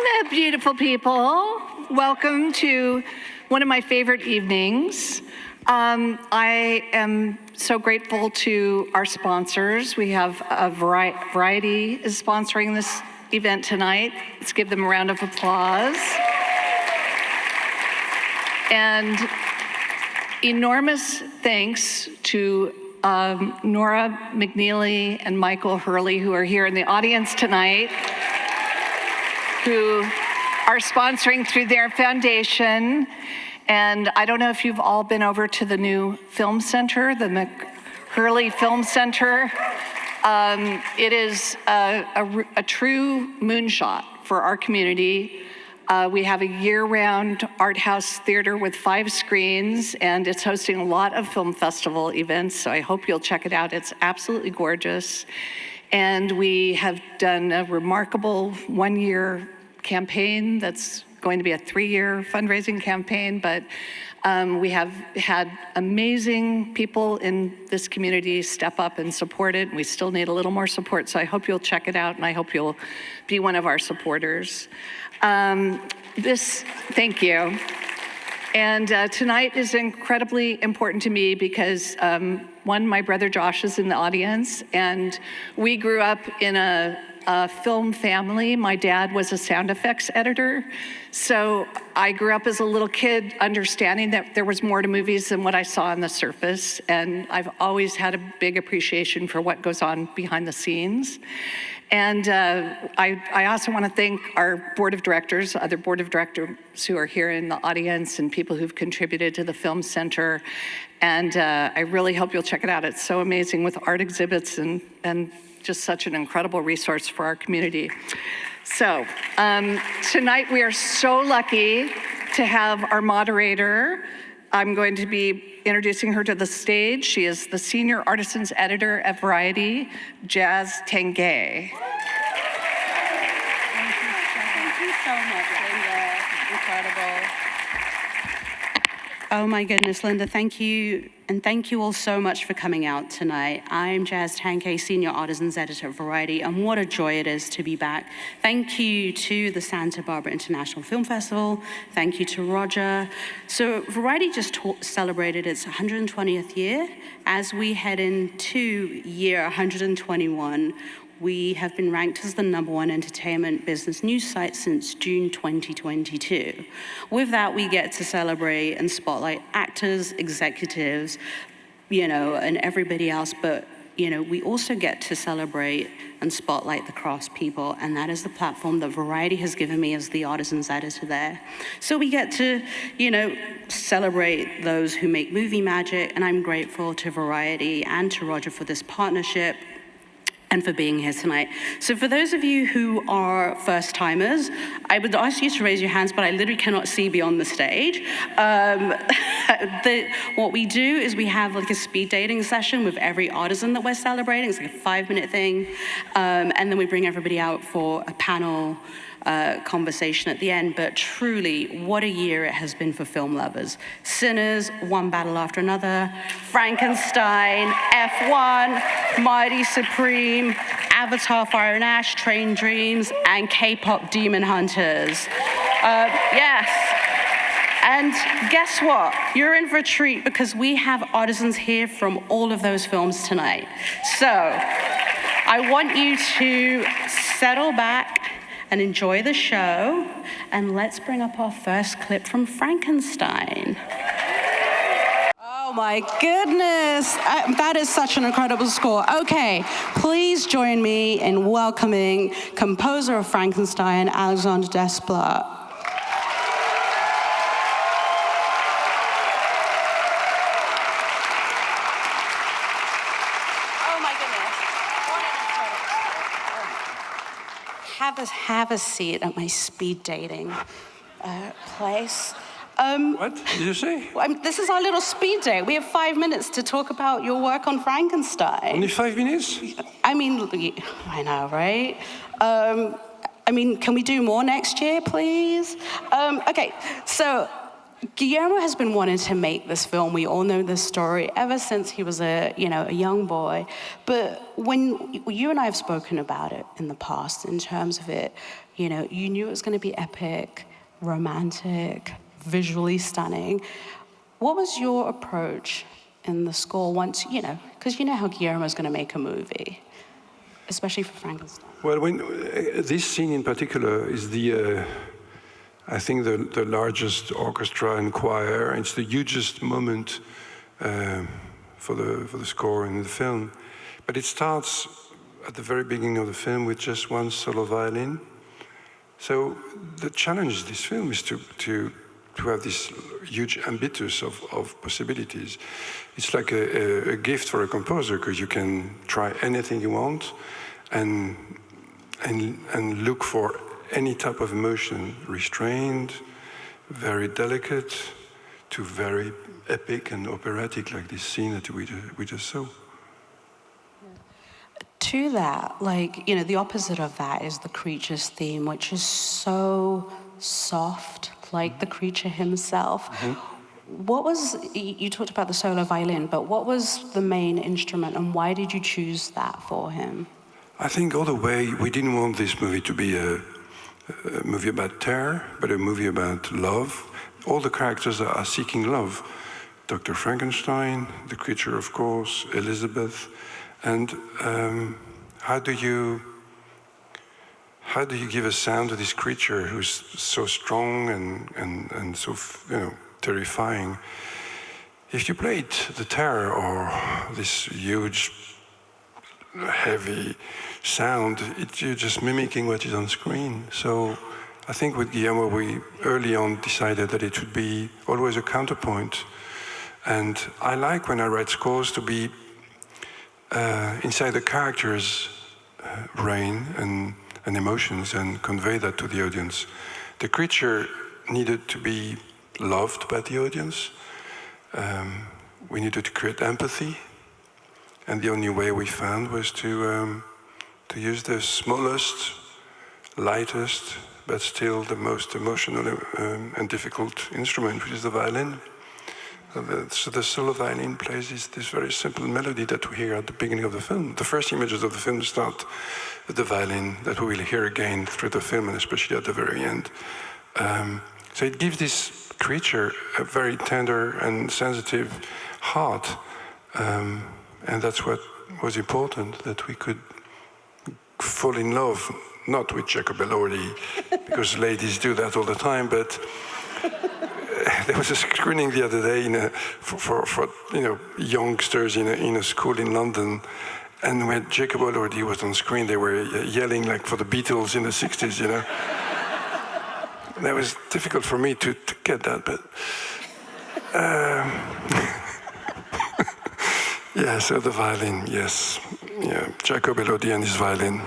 Hello, beautiful people. Welcome to one of my favorite evenings. I am so grateful to our sponsors. We have a Variety is sponsoring this event tonight. Let's give them a round of applause. And enormous thanks to Nora McNeely and Michael Hurley, who are here in the audience tonight, who are sponsoring through their foundation. And I don't know if you've all been over to the new film center, the McHurley Film Center. It is a true moonshot for our community. We have a year-round art house theater with 5 screens, and it's hosting a lot of film festival events, so I hope you'll check it out. It's absolutely gorgeous. And we have done a remarkable 1-year campaign that's going to be a 3-year fundraising campaign, but we have had amazing people in this community step up and support it. We still need a little more support, so I hope you'll check it out, and I hope you'll be one of our supporters. Thank you. And tonight is incredibly important to me because one, my brother Josh is in the audience, and we grew up in a film family. My dad was a sound effects editor, so I grew up as a little kid understanding that there was more to movies than what I saw on the surface, and I've always had a big appreciation for what goes on behind the scenes. And I also want to thank our board of directors, other board of directors who are here in the audience, and people who've contributed to the Film Center. And I really hope you'll check it out. It's so amazing with art exhibits and just such an incredible resource for our community. So tonight we are so lucky to have our moderator. I'm going to be introducing her to the stage. She is the Senior Artisans Editor at Variety, Jazz Tangay. Thank you so much, Linda. Incredible. Oh my goodness, Linda, thank you. And thank you all so much for coming out tonight. I'm Jazz Tangay, Senior Artisans Editor at Variety, and what a joy it is to be back. Thank you to the Santa Barbara International Film Festival. Thank you to Roger. So Variety just celebrated its 120th year. As we head into year 121, we have been ranked as the #1 entertainment business news site since June 2022. With that, we get to celebrate and spotlight actors, executives, and everybody else, but we also get to celebrate and spotlight the craftspeople, and that is the platform that Variety has given me as the Artisans Editor there. So we get to, celebrate those who make movie magic, and I'm grateful to Variety and to Roger for this partnership and for being here tonight. So for those of you who are first-timers, I would ask you to raise your hands, but I literally cannot see beyond the stage. What we do is we have like a speed dating session with every artisan that we're celebrating. It's like a 5-minute thing. And then we bring everybody out for a panel conversation at the end, but truly, what a year it has been for film lovers. Sinners, One Battle After Another, Frankenstein, F1, Mighty Supreme, Avatar, Fire and Ash, Train Dreams, and K-pop Demon Hunters. Yes. And guess what? You're in for a treat because we have artisans here from all of those films tonight. So I want you to settle back and enjoy the show, and let's bring up our first clip from Frankenstein. Oh my goodness, that is such an incredible score. Okay, please join me in welcoming composer of Frankenstein, Alexander Desplat. Have a seat at my speed dating place. What did you say? This is our little speed date. We have 5 minutes to talk about your work on Frankenstein. Only 5 minutes? I know, right? Can we do more next year, please? Okay, so Guillermo has been wanting to make this film. We all know this story ever since he was a young boy. But when you and I have spoken about it in the past, in terms of it, you knew it was going to be epic, romantic, visually stunning. What was your approach in the score once, because you know how Guillermo's going to make a movie, especially for Frankenstein? Well, this scene in particular is I think the largest orchestra and choir. It's the hugest moment for the score in the film. But it starts at the very beginning of the film with just one solo violin. So the challenge of this film is to have this huge ambitus of possibilities. It's like a gift for a composer, because you can try anything you want and look for any type of emotion, restrained, very delicate, to very epic and operatic, like this scene that we just saw. To that, the opposite of that is the creature's theme, which is so soft, like the creature himself. Mm-hmm. You talked about the solo violin, but what was the main instrument, and why did you choose that for him? I think all the way, we didn't want this movie to be a movie about terror, but a movie about love. All the characters are seeking love. Dr. Frankenstein, the creature, of course, Elizabeth. And how do you give a sound to this creature who's so strong and so terrifying? If you played the terror or this huge, heavy sound, you're just mimicking what is on screen. So I think with Guillermo, we early on decided that it would be always a counterpoint. And I like when I write scores to be inside the characters' brain and emotions and convey that to the audience. The creature needed to be loved by the audience. We needed to create empathy. And the only way we found was to use the smallest, lightest, but still the most emotional and difficult instrument, which is the violin. So the solo violin plays this very simple melody that we hear at the beginning of the film. The first images of the film start with the violin that we will hear again through the film, and especially at the very end. So it gives this creature a very tender and sensitive heart. And that's what was important, that we could fall in love, not with Jacob Elordi, because ladies do that all the time, but there was a screening the other day for youngsters in a school in London, and when Jacob Elordi was on screen, they were yelling like for the Beatles in the 60s, And that was difficult for me to get that, but yeah, so the violin, yes. Yeah, Jacob Elordi and his violin.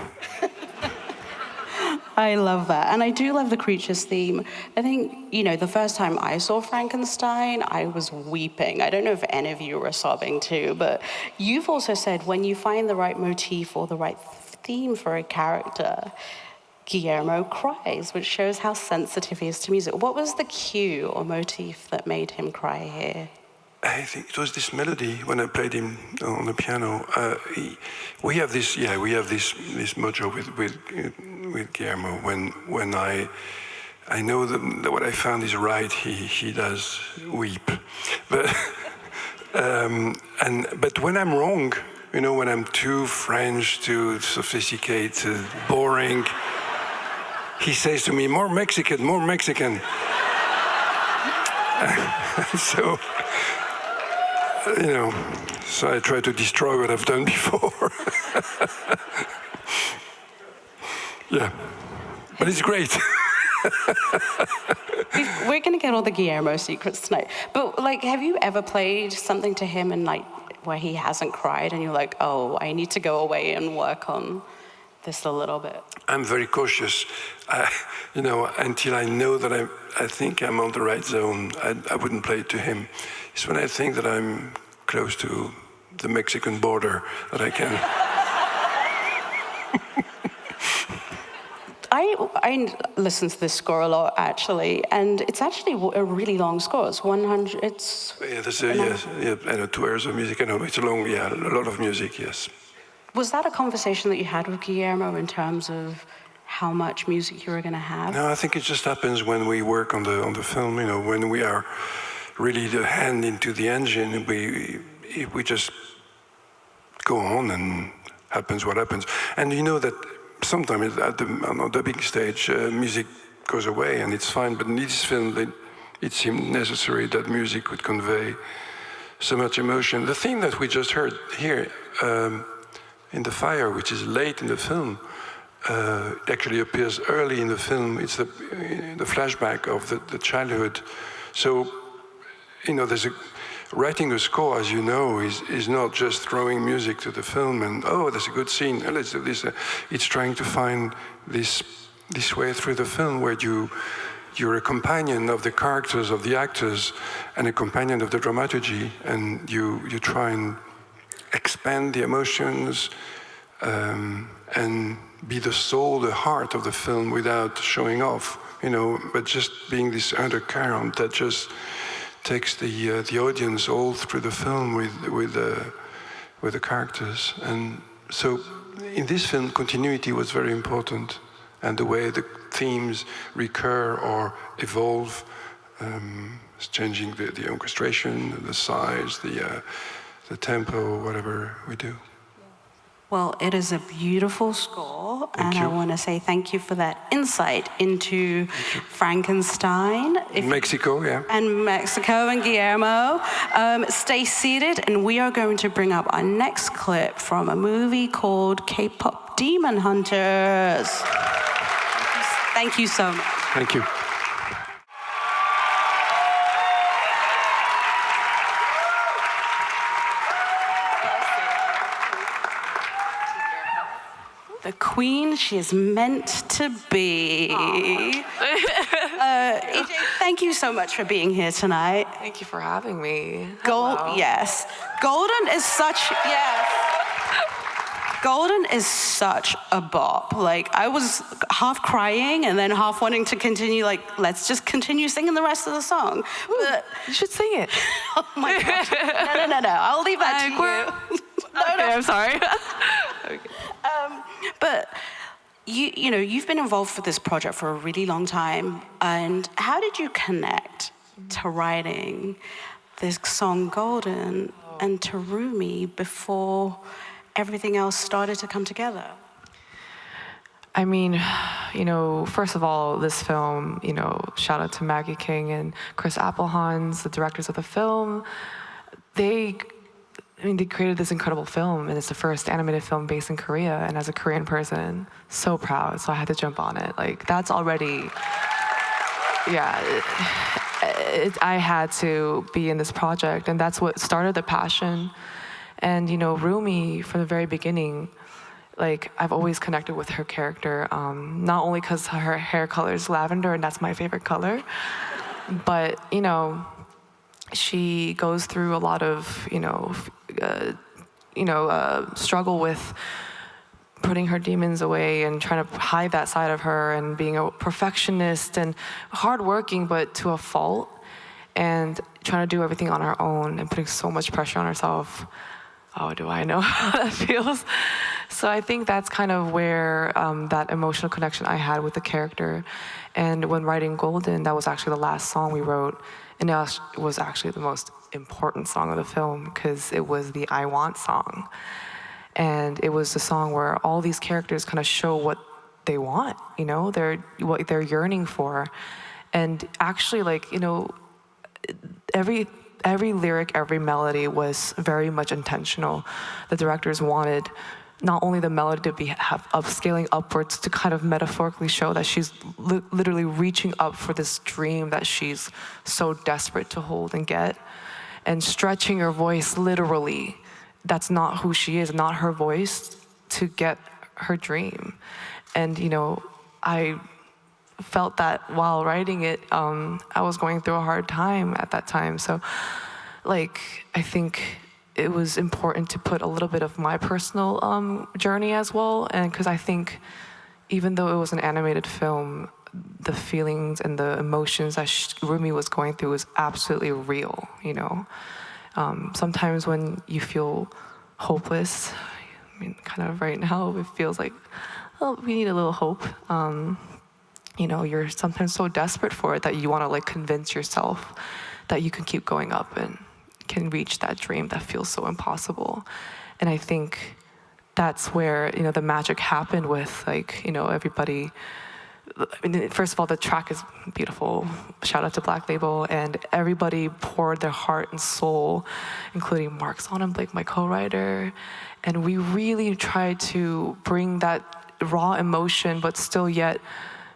I love that. And I do love the creature's theme. I think, the first time I saw Frankenstein, I was weeping. I don't know if any of you were sobbing too, but you've also said when you find the right motif or the right theme for a character, Guillermo cries, which shows how sensitive he is to music. What was the cue or motif that made him cry here? I think it was this melody when I played him on the piano. We have this mojo with Guillermo. When I know that what I found is right, he does weep. But but when I'm wrong, when I'm too French, too sophisticated, boring, he says to me, "More Mexican, more Mexican." So. So I try to destroy what I've done before. Yeah, but it's great. We're going to get all the Guillermo secrets tonight. But, have you ever played something to him and, where he hasn't cried and you're like, oh, I need to go away and work on this a little bit? I'm very cautious. Until I know that I think I'm on the right zone, I wouldn't play it to him. It's when I think that I'm close to the Mexican border that I can. I listen to this score a lot, actually, and it's actually a really long score. It's 100, it's... Yeah, yes, yeah, I know, 2 hours of music, I know, it's a long, yeah, a lot of music, yes. Was that a conversation that you had with Guillermo in terms of how much music you were going to have? No, I think it just happens when we work on the film, you know, when we are really the hand into the engine, we just go on and happens what happens. And you know that sometimes on the dubbing stage, music goes away and it's fine, but in this film, it seemed necessary that music would convey so much emotion. The theme that we just heard here, in the fire, which is late in the film, actually appears early in the film. It's the flashback of the childhood. So, you know, writing a score, as you know, is not just throwing music to the film and, oh, there's a good scene, let's do this. It's trying to find this way through the film where you're a companion of the characters, of the actors, and a companion of the dramaturgy, and you try and expand the emotions and be the soul, the heart of the film without showing off, you know, but just being this undercurrent that just takes the audience all through the film with the characters. And so in this film, continuity was very important, and the way the themes recur or evolve, changing the orchestration, the size, the tempo, whatever we do. Well, it is a beautiful score, Thank and you. I want to say thank you for that insight into Frankenstein. Mexico, yeah. And Mexico and Guillermo. Stay seated, and we are going to bring up our next clip from a movie called K-Pop Demon Hunters. Thank you so much. Thank you. The queen she is meant to be. EJ, thank you so much for being here tonight. Thank you for having me. Hello. Yes. Golden is such a bop. Like, I was half crying and then half wanting to continue, like, let's just continue singing the rest of the song. But, You should sing it. oh my God. No. I'll leave that to you. Okay, I'm sorry. But you've been involved with this project for a really long time. And how did you connect to writing this song Golden and to Rumi before everything else started to come together? I mean, first of all, this film, shout out to Maggie King and Chris Applehans, the directors of the film. They created this incredible film, and it's the first animated film based in Korea. And as a Korean person, so proud. So I had to jump on it. Like, that's already, I had to be in this project, and that's what started the passion. And Rumi, from the very beginning, like, I've always connected with her character, not only because her hair color is lavender, and that's my favorite color, but she goes through a lot of struggle with putting her demons away and trying to hide that side of her, and being a perfectionist and hardworking, but to a fault, and trying to do everything on her own and putting so much pressure on herself. Oh, do I know how that feels? So I think that's kind of where that emotional connection I had with the character. And when writing Golden, that was actually the last song we wrote. And it was actually the most important song of the film, because it was the I Want song. And it was the song where all these characters kind of show what they want, what they're yearning for. And actually, every lyric, every melody was very much intentional. The directors wanted not only the melody to have upscaling upwards to kind of metaphorically show that she's literally reaching up for this dream that she's so desperate to hold and get, and stretching her voice literally. That's not who she is, not her voice, to get her dream. And I felt that while writing it, I was going through a hard time at that time. So I think it was important to put a little bit of my personal journey as well. And because I think, even though it was an animated film, the feelings and the emotions that Rumi was going through was absolutely real, you know. Sometimes when you feel hopeless, I mean, kind of right now, it feels like, oh, we need a little hope. You know, you're sometimes so desperate for it that you want to like convince yourself that you can keep going up and can reach that dream that feels so impossible. And I think that's where, you know, the magic happened with, like, you know, everybody. I mean, first of all, the track is beautiful. Shout out to Black Label, and everybody poured their heart and soul, including Mark Sonnenblick, my co-writer, and we really tried to bring that raw emotion, but still yet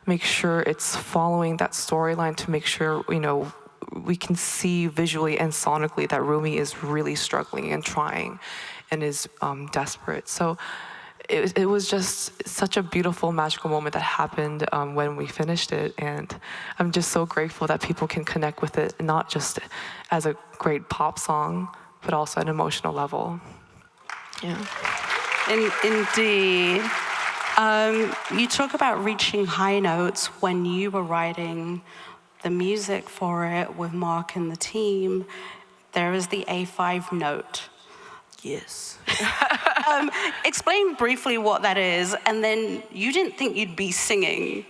make sure it's following that storyline to make sure, you know, we can see visually and sonically that Rumi is really struggling and trying and is desperate. So it was just such a beautiful, magical moment that happened when we finished it. And I'm just so grateful that people can connect with it, not just as a great pop song, but also at an emotional level. Yeah. Indeed. You talk about reaching high notes when you were writing the music for it with Mark and the team. There is the A5 note. Yes. Explain briefly what that is, and then you didn't think you'd be singing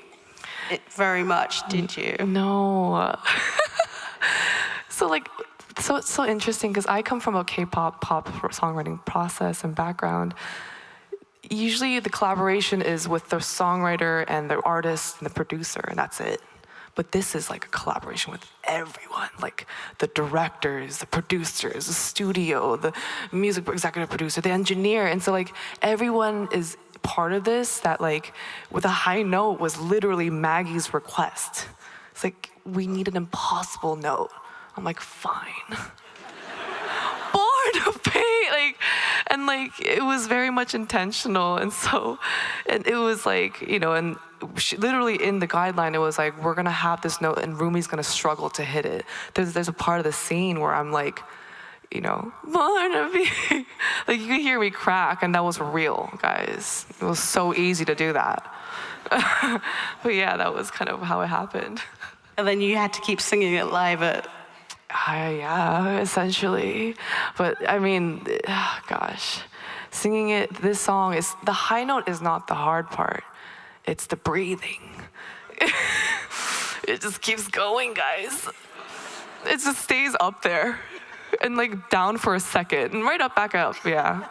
it very much, did you? No. So it's so interesting because I come from a K-pop pop songwriting process and background. Usually the collaboration is with the songwriter and the artist and the producer, and that's it. But this is like a collaboration with everyone, like the directors, the producers, the studio, the music executive producer, the engineer. And so like everyone is part of this. That like with a high note was literally Maggie's request. It's like, we need an impossible note. I'm like, fine. Bored of pain, and it was very much intentional. And so, and it was like, you know, and literally in the guideline, it was like, we're gonna have this note and Rumi's gonna struggle to hit it. There's a part of the scene where I'm like, you know, Barnaby, like you can hear me crack, and that was real, guys. It was so easy to do that. But yeah, that was kind of how it happened. And then you had to keep singing it live at... Yeah, essentially. But I mean, gosh, singing it, this song is, the high note is not the hard part. It's the breathing. It just keeps going, guys. It just stays up there and like down for a second and right up, back up, yeah.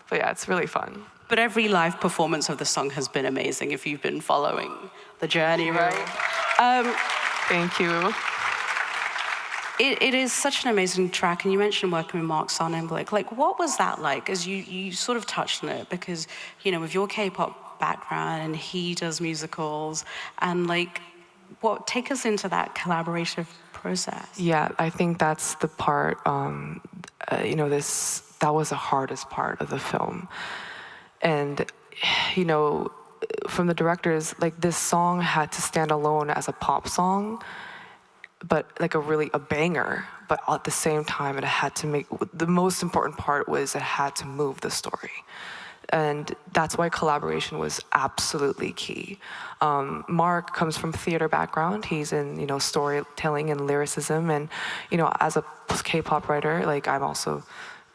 But yeah, it's really fun. But every live performance of the song has been amazing if you've been following the journey, right? Thank you. It is such an amazing track, and you mentioned working with Mark Sonnenblick. Like, what was that like? As you sort of touched on it, because, you know, with your K-pop background, and he does musicals, and like, take us into that collaborative process. Yeah, I think that's the part, you know, that was the hardest part of the film. And, you know, from the directors, like this song had to stand alone as a pop song, but like a banger, but at the same time it had to make, the most important part was it had to move the story. And that's why collaboration was absolutely key. Mark comes from theater background. He's in, you know, storytelling and lyricism. And, you know, as a K-pop writer, like I'm also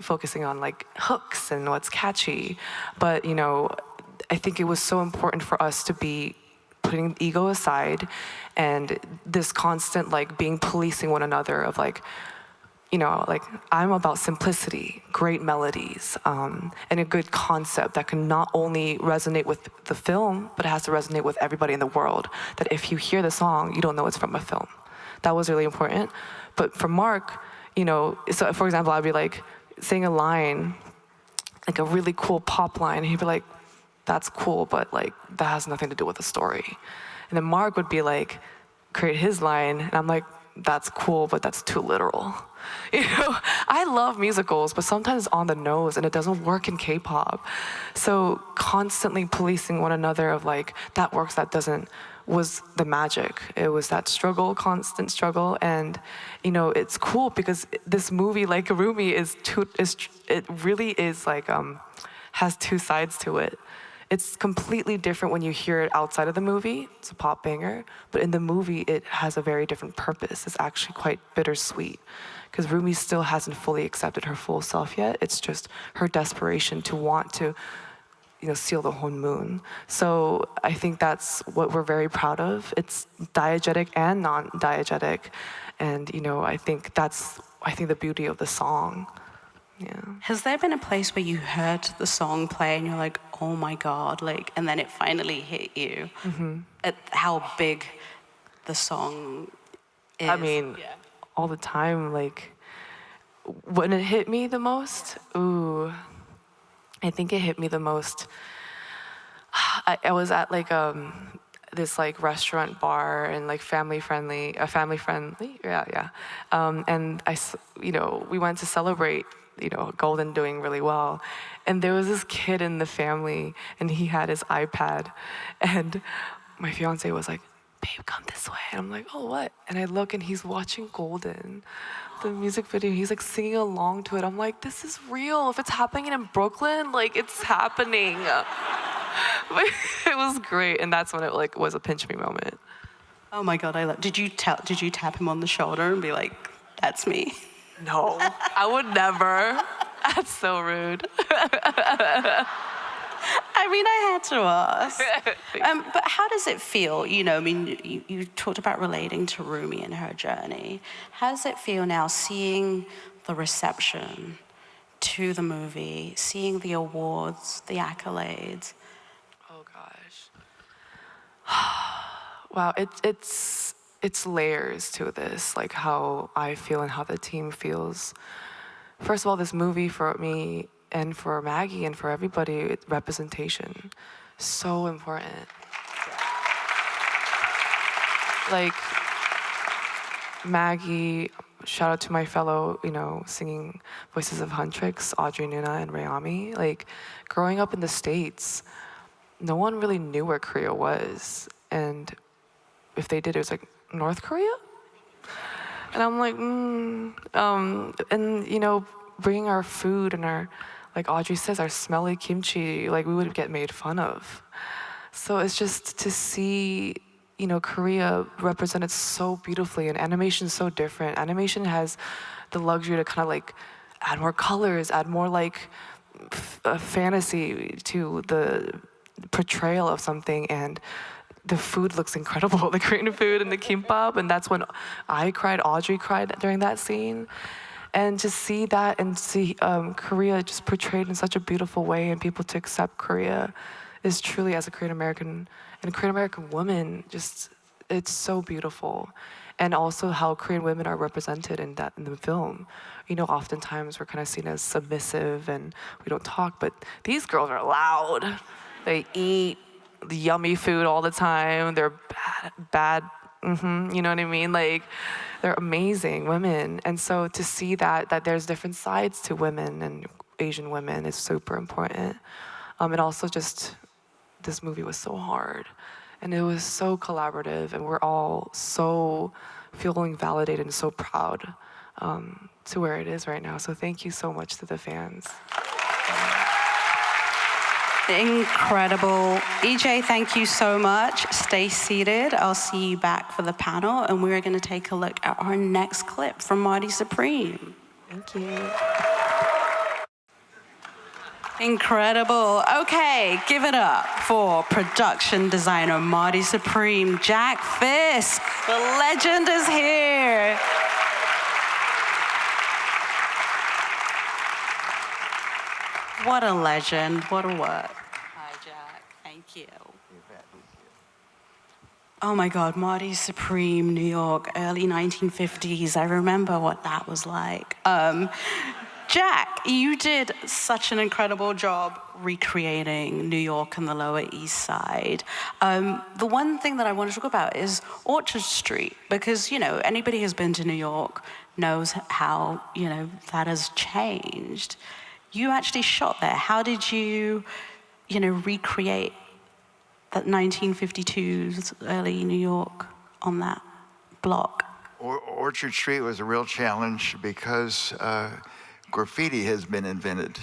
focusing on like hooks and what's catchy. But, you know, I think it was so important for us to be putting ego aside and this constant like being policing one another of like, you know, like I'm about simplicity, great melodies, and a good concept that can not only resonate with the film, but it has to resonate with everybody in the world. That if you hear the song, you don't know it's from a film. That was really important. But for Mark, you know, so for example, I'd be like saying a line, like a really cool pop line, and he'd be like, that's cool, but like that has nothing to do with the story. And then Mark would be like, create his line, and I'm like, that's cool, but that's too literal. You know, I love musicals, but sometimes it's on the nose and it doesn't work in K-pop. So constantly policing one another of like, that works, that doesn't, was the magic. It was that struggle, constant struggle. And, you know, it's cool because this movie, like Rumi, it really is like, has two sides to it. It's completely different when you hear it outside of the movie. It's a pop banger, but in the movie, it has a very different purpose. It's actually quite bittersweet, because Rumi still hasn't fully accepted her full self yet. It's just her desperation to want to, seal the whole moon. So I think that's what we're very proud of. It's diegetic and non-diegetic, and I think that's the beauty of the song. Yeah. Has there been a place where you heard the song play and you're like, oh my God, and then it finally hit you at how big the song is? I mean, all the time, when it hit me the most, I think it hit me the most. I was at this restaurant bar and family friendly, yeah. And we went to celebrate, Golden doing really well, and there was this kid in the family, and he had his iPad, and my fiance was like, "Babe, come this way," and I'm like, "Oh, what?" And I look, and he's watching Golden, the music video. He's singing along to it. I'm like, this is real. If it's happening in Brooklyn, it's happening. But it was great, and that's when it was a pinch me moment. Oh my God, did you tap him on the shoulder and be like, "That's me"? No, I would never. That's so rude. I mean, I had to ask. But how does it feel? You talked about relating to Rumi and her journey. How does it feel now seeing the reception to the movie, seeing the awards, the accolades? Oh gosh. Wow, it's layers to this, how I feel and how the team feels. First of all, this movie for me and for Maggie and for everybody, representation, so important. Maggie, shout out to my fellow, singing voices of Huntrix, Audrey Nuna and Rayami. Growing up in the States, no one really knew where Korea was. And if they did, it was North Korea? And I'm like, and bringing our food and our, like Audrey says, our smelly kimchi, we would get made fun of. So it's just to see, Korea represented so beautifully, and animation is so different. Animation has the luxury to kind of add more colors, add more fantasy to the portrayal of something, and the food looks incredible, the Korean food and the kimbap, and that's when I cried, Audrey cried during that scene. And to see that and see Korea just portrayed in such a beautiful way, and people to accept Korea is truly, as a Korean American and a Korean American woman, just, it's so beautiful. And also how Korean women are represented in the film. Oftentimes we're kind of seen as submissive and we don't talk, but these girls are loud. They eat the yummy food all the time. They're bad, you know what I mean? They're amazing women. And so to see that there's different sides to women and Asian women is super important. And also just, this movie was so hard. And it was so collaborative, and we're all so feeling validated and so proud to where it is right now. So thank you so much to the fans. Incredible. EJ, thank you so much. Stay seated. I'll see you back for the panel, and we're going to take a look at our next clip from Marty Supreme. Thank you. Incredible. Okay, give it up for production designer Marty Supreme. Jack Fisk, the legend, is here. What a legend, what a work. Hi, Jack, thank you. Oh my God, Marty Supreme, New York, early 1950s. I remember what that was like. Jack, you did such an incredible job recreating New York and the Lower East Side. The one thing that I want to talk about is Orchard Street, because, anybody who's been to New York knows how, that has changed. You actually shot there. How did you, recreate that 1952's early New York on that block? Orchard Street was a real challenge because graffiti has been invented.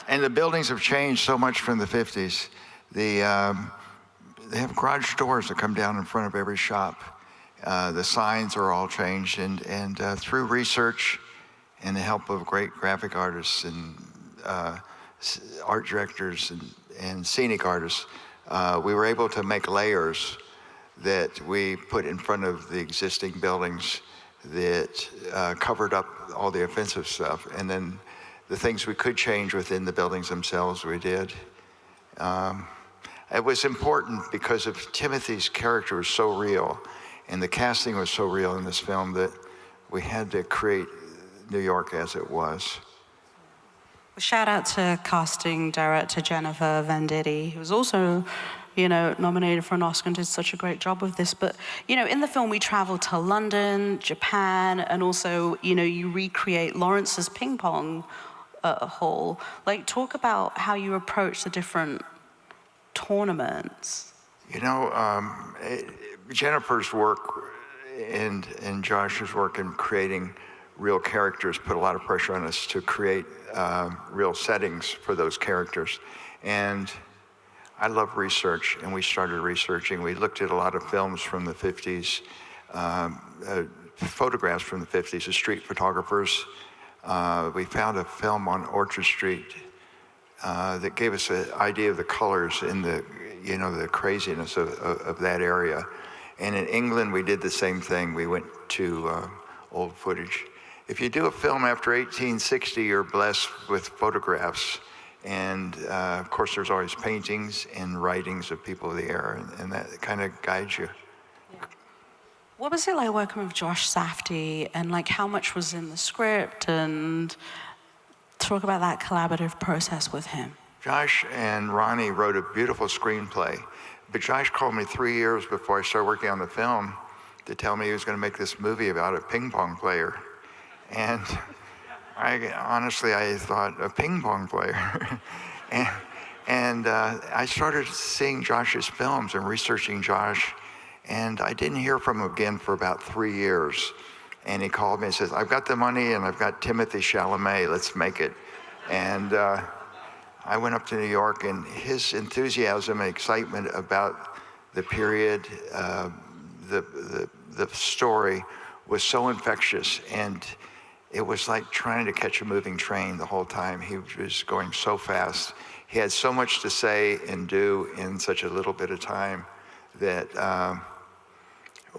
And the buildings have changed so much from the 50s. They have garage doors that come down in front of every shop. The signs are all changed, and through research and the help of great graphic artists and art directors and scenic artists, we were able to make layers that we put in front of the existing buildings that covered up all the offensive stuff. And then the things we could change within the buildings themselves, we did. It was important because of Timothy's character was so real, and the casting was so real in this film that we had to create New York as it was. Shout out to casting director Jennifer Venditti, who was also, nominated for an Oscar and did such a great job with this. But, in the film, we travel to London, Japan, and also, you recreate Lawrence's ping pong hall. Like, talk about how you approach the different tournaments. Jennifer's work and Josh's work in creating real characters put a lot of pressure on us to create real settings for those characters. And I love research, and we started researching. We looked at a lot of films from the 50s, photographs from the 50s of street photographers. We found a film on Orchard Street that gave us an idea of the colors and the craziness of that area. And in England, we did the same thing. We went to old footage. If you do a film after 1860, you're blessed with photographs. And of course, there's always paintings and writings of people of the era, and that kind of guides you. What was it like working with Josh Safdie, and like how much was in the script, and talk about that collaborative process with him? Josh and Ronnie wrote a beautiful screenplay, but Josh called me 3 years before I started working on the film to tell me he was going to make this movie about a ping pong player. And I thought, a ping pong player? and I started seeing Josh's films and researching Josh, and I didn't hear from him again for about 3 years. And he called me and says, I've got the money and I've got Timothée Chalamet, let's make it. And I went up to New York, and his enthusiasm and excitement about the period, the story was so infectious, and it was like trying to catch a moving train the whole time. He was going so fast. He had so much to say and do in such a little bit of time that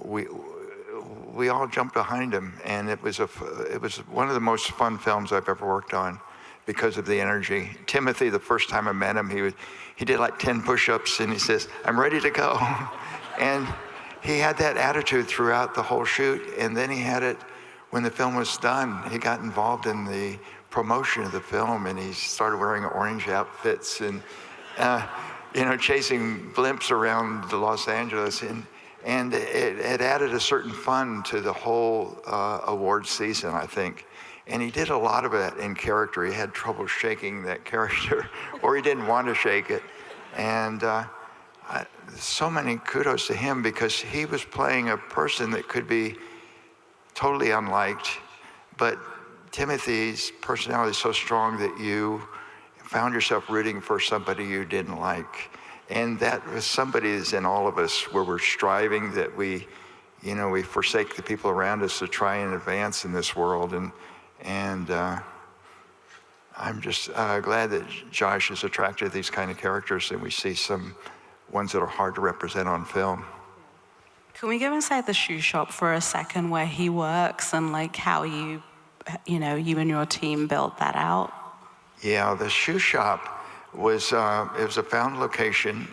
we all jumped behind him, and it was one of the most fun films I've ever worked on because of the energy. Timothy, the first time I met him, he did like 10 push-ups, and he says, I'm ready to go. And he had that attitude throughout the whole shoot, and then he had it when the film was done. He got involved in the promotion of the film, and he started wearing orange outfits and chasing blimps around Los Angeles, and it added a certain fun to the whole awards season, I think. And he did a lot of it in character. He had trouble shaking that character, or he didn't want to shake it. And so many kudos to him, because he was playing a person that could be totally unliked, but Timothy's personality is so strong that you found yourself rooting for somebody you didn't like. And that was somebody that's in all of us, where we're striving that we forsake the people around us to try and advance in this world. And I'm just glad that Josh is attracted to these kind of characters, and we see some ones that are hard to represent on film. Can we go inside the shoe shop for a second where he works, and like how you and your team built that out? Yeah, the shoe shop was it was a found location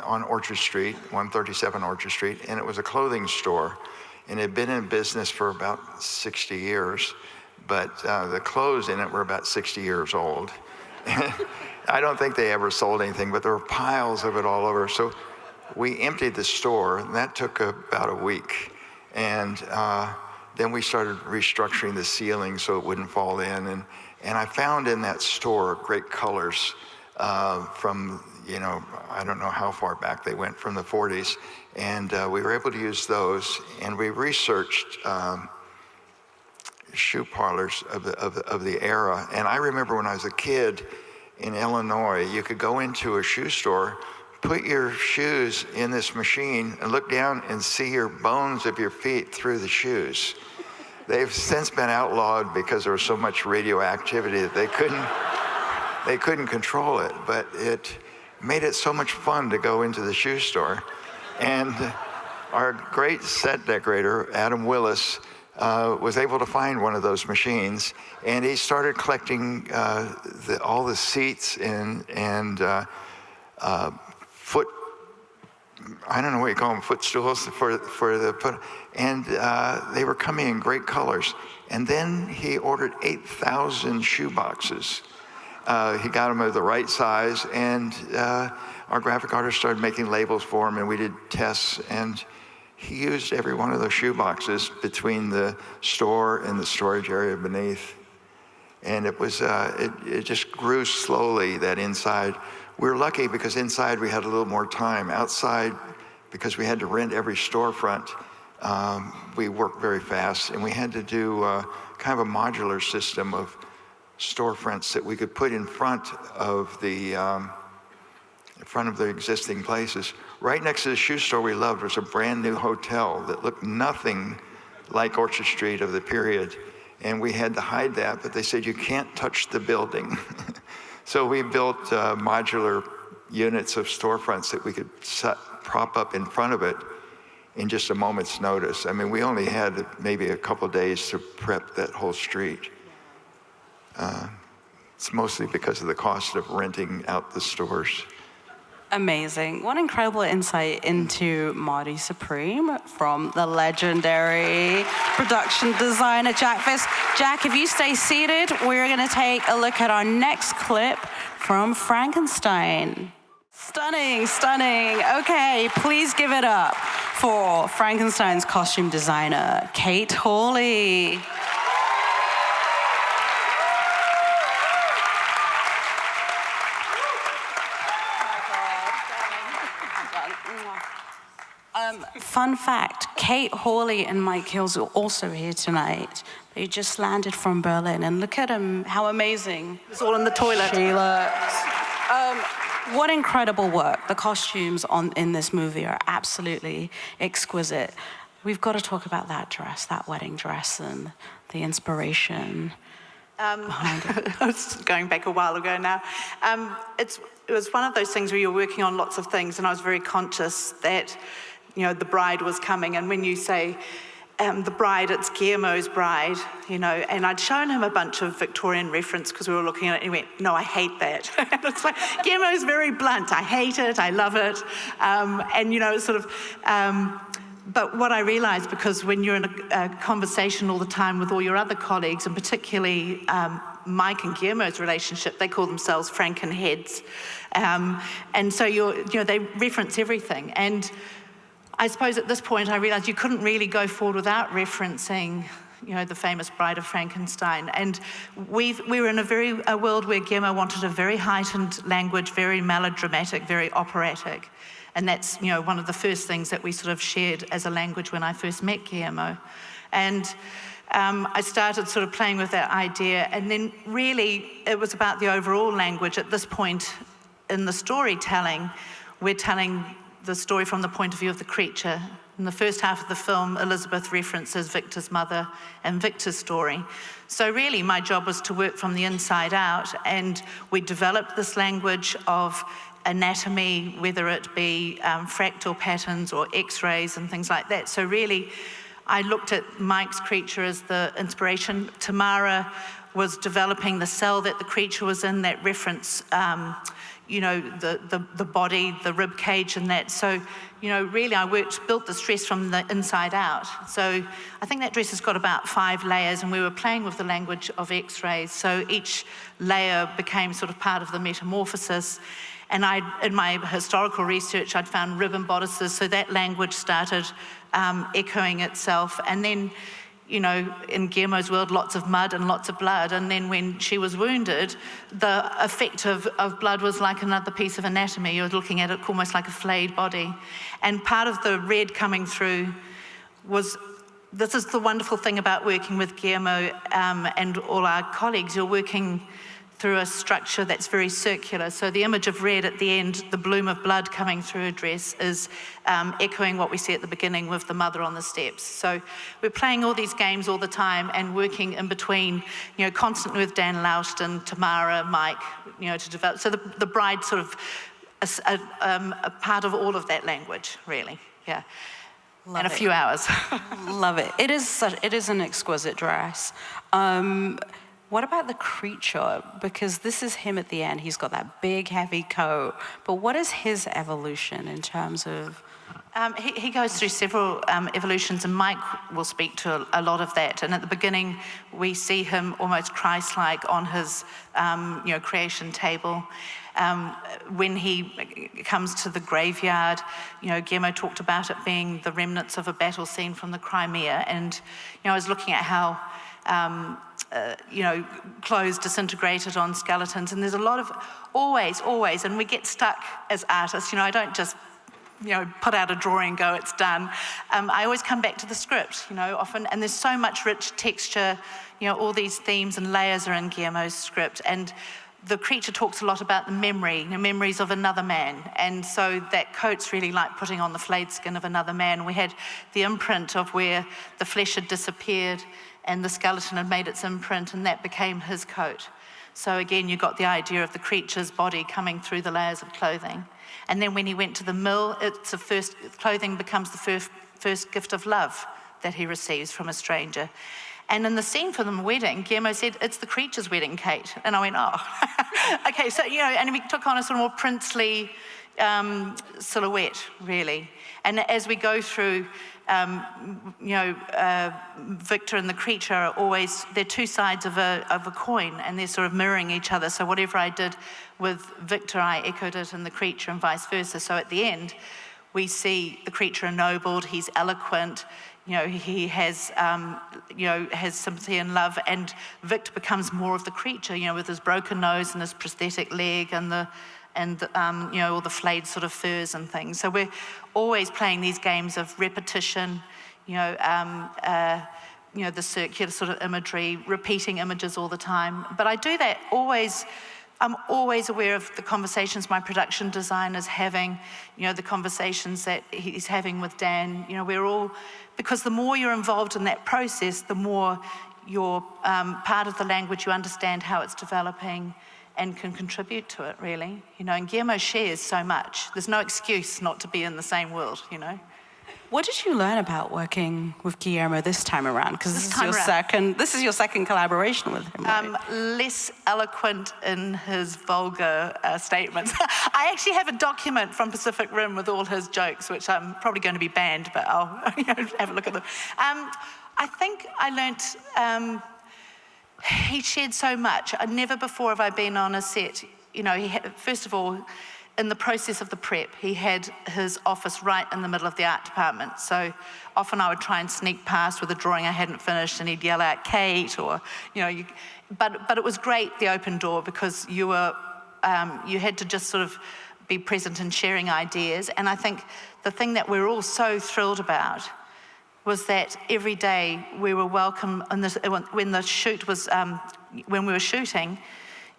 on Orchard Street, 137 Orchard Street, and it was a clothing store, and it had been in business for about 60 years, but the clothes in it were about 60 years old. I don't think they ever sold anything, but there were piles of it all over. So we emptied the store, and that took about a week. And then we started restructuring the ceiling so it wouldn't fall in. And I found in that store great colors from, I don't know how far back they went, from the 40s. And we were able to use those. And we researched shoe parlors of the era. And I remember when I was a kid, in Illinois. You could go into a shoe store, put your shoes in this machine, and look down and see your bones of your feet through the shoes. They've since been outlawed because there was so much radioactivity that they couldn't control it, but it made it so much fun to go into the shoe store. And our great set decorator, Adam Willis, was able to find one of those machines, and he started collecting all the seats and foot, I don't know what you call them, footstools and they were coming in great colors. And then he ordered 8,000 shoe boxes. He got them of the right size, and our graphic artist started making labels for him, and we did tests, and he used every one of those shoe boxes between the store and the storage area beneath. And it was, it just grew slowly, that inside. We were lucky because inside we had a little more time. Outside, because we had to rent every storefront, we worked very fast, and we had to do kind of a modular system of storefronts that we could put in front of the existing places. Right next to the shoe store we loved was a brand new hotel that looked nothing like Orchard Street of the period, and we had to hide that, but they said you can't touch the building. So we built modular units of storefronts that we could prop up in front of it in just a moment's notice. I mean, we only had maybe a couple days to prep that whole street. It's mostly because of the cost of renting out the stores. Amazing. What incredible insight into Marty Supreme from the legendary production designer Jack Fisk. Jack, if you stay seated, we're going to take a look at our next clip from Frankenstein. Stunning, stunning. Okay, please give it up for Frankenstein's costume designer, Kate Hawley. Fun fact, Kate Hawley and Mike Hills are also here tonight. They just landed from Berlin, and look at them, how amazing. It's all in the toilet. She looks. What incredible work. The costumes in this movie are absolutely exquisite. We've got to talk about that dress, that wedding dress, and the inspiration behind it. I was going back a while ago now. It was one of those things where you're working on lots of things, and I was very conscious that, you know, the bride was coming, and when you say the bride, it's Guillermo's bride, you know, and I'd shown him a bunch of Victorian reference because we were looking at it, and he went, no, I hate that. And it's like, Guillermo's very blunt, I hate it, I love it, and, you know, it's sort of, but what I realized, because when you're in a conversation all the time with all your other colleagues, and particularly Mike and Guillermo's relationship, they call themselves Frankenheads, and so they reference everything. And I suppose at this point I realized you couldn't really go forward without referencing, you know, the famous Bride of Frankenstein. And we were in a world where Guillermo wanted a very heightened language, very melodramatic, very operatic. And that's, you know, one of the first things that we sort of shared as a language when I first met Guillermo. And I started sort of playing with that idea, and then really it was about the overall language. At this point in the storytelling, we're telling the story from the point of view of the creature. In the first half of the film, Elizabeth references Victor's mother and Victor's story. So really my job was to work from the inside out, and we developed this language of anatomy, whether it be fractal patterns or x-rays and things like that. So really, I looked at Mike's creature as the inspiration. Tamara was developing the cell that the creature was in, that reference, you know, the body, the rib cage and that. So, you know, really I built this dress from the inside out. So I think that dress has got about 5 layers, and we were playing with the language of x-rays. So each layer became sort of part of the metamorphosis. And in my historical research, I'd found ribbon bodices, so that language started echoing itself. And then, you know, in Guillermo's world, lots of mud and lots of blood. And then when she was wounded, the effect of blood was like another piece of anatomy. You're looking at it almost like a flayed body. And part of the red coming through was, this is the wonderful thing about working with Guillermo and all our colleagues. You're working through a structure that's very circular. So the image of red at the end, the bloom of blood coming through her dress, is echoing what we see at the beginning with the mother on the steps. So we're playing all these games all the time and working in between, constantly with Dan Louston, Tamara, Mike, to develop. So the bride sort of a part of all of that language, really, yeah. Love in a it. few hours. Love it. It is an exquisite dress. What about the creature? Because this is him at the end. He's got that big, heavy coat. But what is his evolution in terms of? He goes through several evolutions, and Mike will speak to a lot of that. And at the beginning, we see him almost Christ-like on his, creation table. When he comes to the graveyard, Guillermo talked about it being the remnants of a battle scene from the Crimea. And, I was looking at how, clothes disintegrated on skeletons. And there's a lot of always, and we get stuck as artists. I don't just put out a drawing and go, it's done. I always come back to the script, often, and there's so much rich texture, all these themes and layers are in Guillermo's script, and the creature talks a lot about the memories of another man, and so that coat's really like putting on the flayed skin of another man. We had the imprint of where the flesh had disappeared and the skeleton had made its imprint, and that became his coat. So again, you got the idea of the creature's body coming through the layers of clothing. And then when he went to the mill, clothing becomes the first gift of love that he receives from a stranger. And in the scene for the wedding, Guillermo said, it's the creature's wedding, Kate. And I went, oh. Okay, so, and we took on a sort of more princely silhouette, really. And as we go through, Victor and the creature are always, they're two sides of a coin, and they're sort of mirroring each other. So whatever I did with Victor, I echoed it in the creature and vice versa. So at the end, we see the creature ennobled, he's eloquent, he has, has sympathy and love, and Victor becomes more of the creature, with his broken nose and his prosthetic leg and all the flayed sort of furs and things. So we're always playing these games of repetition, the circular sort of imagery, repeating images all the time. But I do that always. I'm always aware of the conversations my production designer's having, the conversations that he's having with Dan. We're all, because the more you're involved in that process, the more you're part of the language, you understand how it's developing and can contribute to it, really. And Guillermo shares so much. There's no excuse not to be in the same world, What did you learn about working with Guillermo this time around? Because this is your second collaboration with him, right? Less eloquent in his vulgar statements. I actually have a document from Pacific Rim with all his jokes, which I'm probably going to be banned, but I'll have a look at them. I think I learnt he shared so much. Never before have I been on a set. First of all, in the process of the prep, he had his office right in the middle of the art department. So often I would try and sneak past with a drawing I hadn't finished, and he'd yell out, Kate, or, but it was great, the open door, because you had to just sort of be present and sharing ideas. And I think the thing that we're all so thrilled about was that every day we were welcome, when the shoot was, when we were shooting,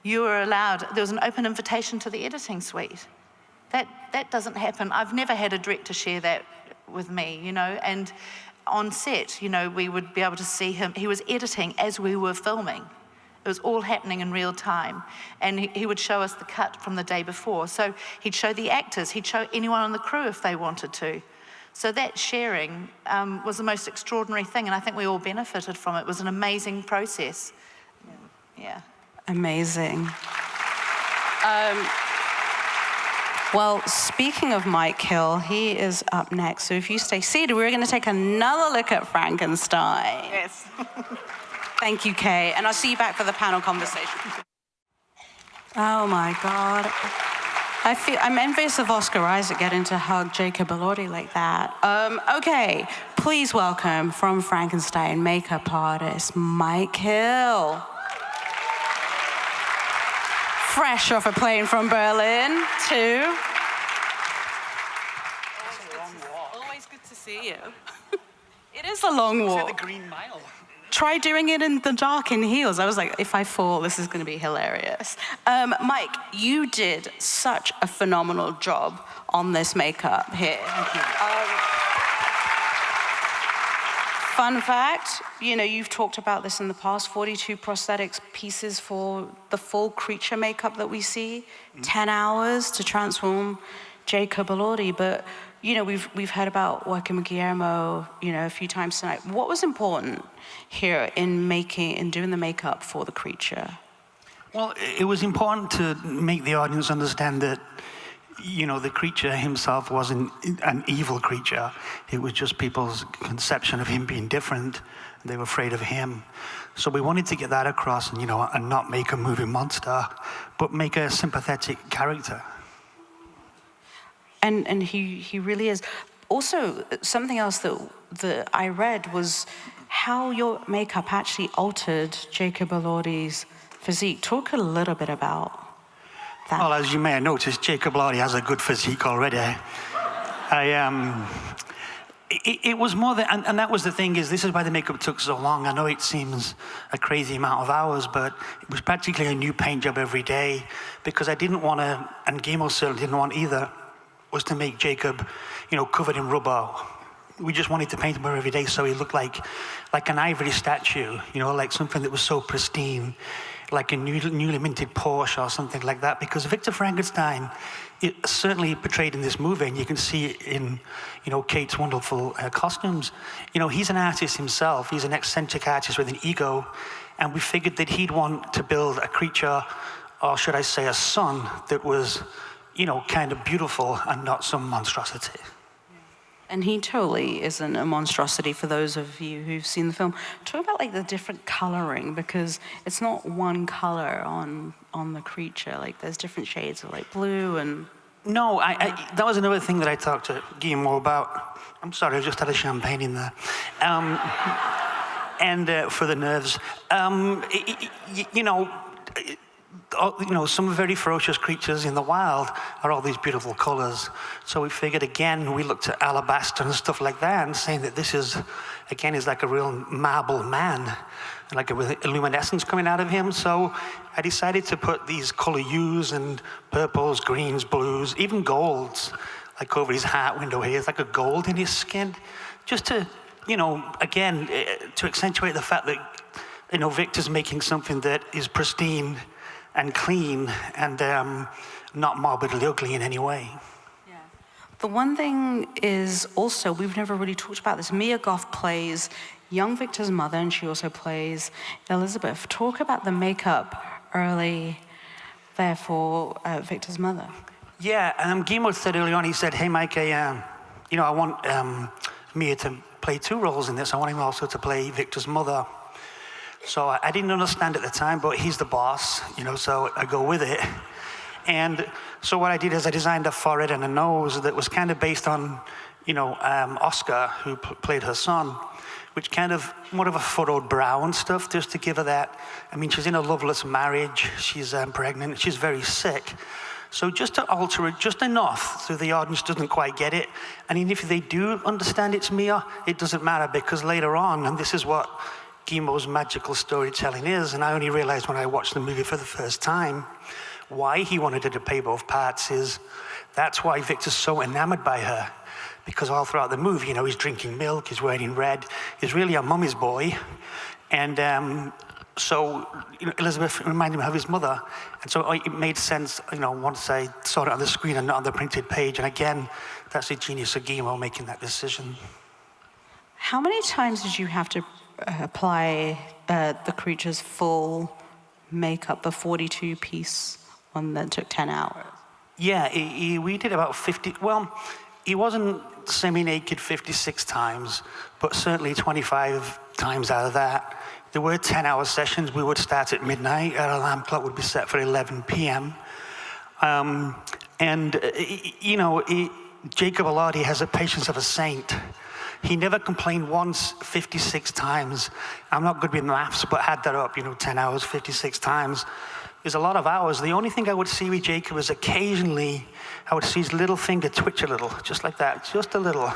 you were allowed, there was an open invitation to the editing suite. That doesn't happen. I've never had a director share that with me, and on set, we would be able to see him. He was editing as we were filming. It was all happening in real time. And he would show us the cut from the day before. So he'd show the actors, he'd show anyone on the crew if they wanted to. So that sharing was the most extraordinary thing, and I think we all benefited from it. It was an amazing process. Yeah. Amazing. Well, speaking of Mike Hill, he is up next. So if you stay seated, we're going to take another look at Frankenstein. Yes. Thank you, Kay. And I'll see you back for the panel conversation. Oh, my God. I'm envious of Oscar Isaac getting to hug Jacob Elordi like that. Okay, please welcome from Frankenstein makeup artist Mike Hill. Fresh off a plane from Berlin, too. Always good to see you. It is a long walk. The Green Mile. try doing it in the dark in heels. I was like, if I fall, this is going to be hilarious. Mike, you did such a phenomenal job on this makeup here. Thank you. Fun fact, you've talked about this in the past, 42 prosthetics pieces for the full creature makeup that we see, 10 hours to transform Jacob Elordi. But, we've heard about working with Guillermo, a few times tonight. What was important here in doing the makeup for the creature? Well, it was important to make the audience understand that the creature himself wasn't an evil creature. It was just people's conception of him being different. They were afraid of him. So we wanted to get that across and, and not make a moving monster, but make a sympathetic character. And he really is. Also, something else that I read was how your makeup actually altered Jacob Elordi's physique. Talk a little bit about that. Well, as you may have noticed, Jacob Elordi has a good physique already. It was more than, and that was the thing, this is why the makeup took so long. I know it seems a crazy amount of hours, but it was practically a new paint job every day, because I didn't want to, and Guillermo certainly didn't want either, was to make Jacob, covered in rubber. We just wanted to paint him every day so he looked like an ivory statue, like something that was so pristine, like a newly minted Porsche or something like that, because Victor Frankenstein, it certainly portrayed in this movie, and you can see it in, Kate's wonderful costumes. He's an artist himself. He's an eccentric artist with an ego, and we figured that he'd want to build a creature, or should I say a son, that was, kind of beautiful and not some monstrosity. And he totally isn't a monstrosity for those of you who've seen the film. Talk about the different coloring, because it's not one color on the creature. There's different shades of blue and... No, that was another thing that I talked to Guillermo about. I'm sorry, I just had a champagne in there. And for the nerves. Some very ferocious creatures in the wild are all these beautiful colors. So we figured, again, we looked at alabaster and stuff like that, and saying that this is like a real marble man, like with luminescence coming out of him. So I decided to put these color hues and purples, greens, blues, even golds, like over his heart window here. It's like a gold in his skin, just to, again, to accentuate the fact that, Victor's making something that is pristine and clean and not morbidly ugly in any way. Yeah. The one thing is also, we've never really talked about this, Mia Goth plays young Victor's mother, and she also plays Elizabeth. Talk about the makeup early there for Victor's mother. Yeah, Guillermo said early on, he said, hey Mike, I want Mia to play two roles in this. I want him also to play Victor's mother. So I didn't understand at the time, but he's the boss, so I go with it. And so what I did is I designed a forehead and a nose that was kind of based on, Oscar, who played her son, which kind of more of a furrowed brow and stuff, just to give her that. She's in a loveless marriage. She's pregnant. She's very sick. So just to alter it just enough so the audience doesn't quite get it. And even if they do understand it's Mia, it doesn't matter, because later on, and this is what Guillermo's magical storytelling is, and I only realized when I watched the movie for the first time, why he wanted her to play both parts is that's why Victor's so enamored by her, because all throughout the movie, he's drinking milk, he's wearing red, he's really a mummy's boy, and so Elizabeth reminded him of his mother, and so it made sense, once I saw it on the screen and not on the printed page, and again, that's the genius of Guillermo making that decision. How many times did you have to apply the creature's full makeup, the 42-piece one that took 10 hours? Yeah, we did about 50, well, he wasn't semi-naked 56 times, but certainly 25 times out of that. There were 10-hour sessions. We would start at midnight. Our alarm clock would be set for 11 p.m. Jacob Elordi has the patience of a saint. He never complained once 56 times. I'm not good with maths, but add that up, 10 hours, 56 times. There's a lot of hours. The only thing I would see with Jacob is occasionally I would see his little finger twitch a little, just like that, just a little.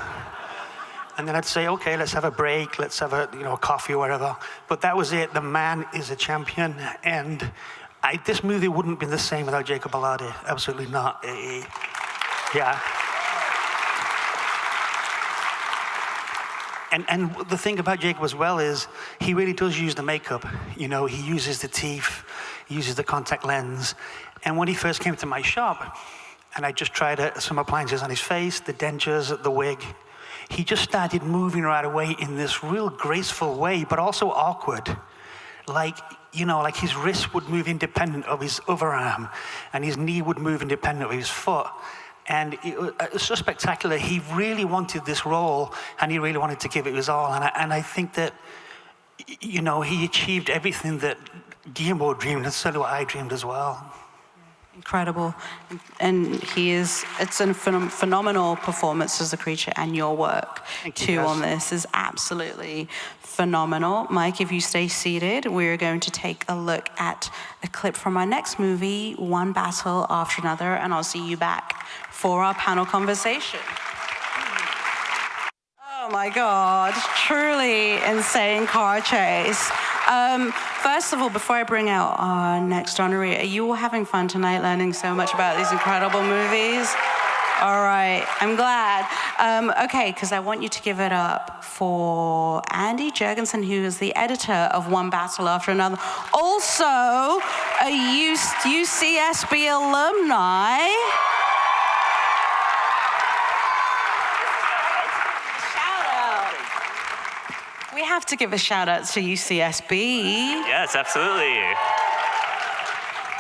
And then I'd say, okay, let's have a break, let's have a coffee or whatever. But that was it. The man is a champion, and this movie wouldn't have been the same without Jacob Elordi. Absolutely not. Yeah. And the thing about Jacob as well is he really does use the makeup. He uses the teeth, he uses the contact lens. And when he first came to my shop, and I just tried some appliances on his face, the dentures, the wig, he just started moving right away in this real graceful way, but also awkward. Like his wrist would move independent of his other arm, and his knee would move independent of his foot. And it was so spectacular. He really wanted this role, and he really wanted to give it his all. And I think that, he achieved everything that Guillermo dreamed, and certainly what I dreamed as well. Incredible. And it's a phenomenal performance as the creature, and your work too on this is absolutely phenomenal. Mike, if you stay seated, we're going to take a look at a clip from our next movie, One Battle After Another, and I'll see you back for our panel conversation. Oh my God, truly insane car chase. First of all, before I bring out our next honoree, are you all having fun tonight learning so much about these incredible movies? All right, I'm glad. Okay, because I want you to give it up for Andy Jurgensen, who is the editor of One Battle After Another. Also, a UCSB alumni. We have to give a shout out to UCSB. Yes, absolutely.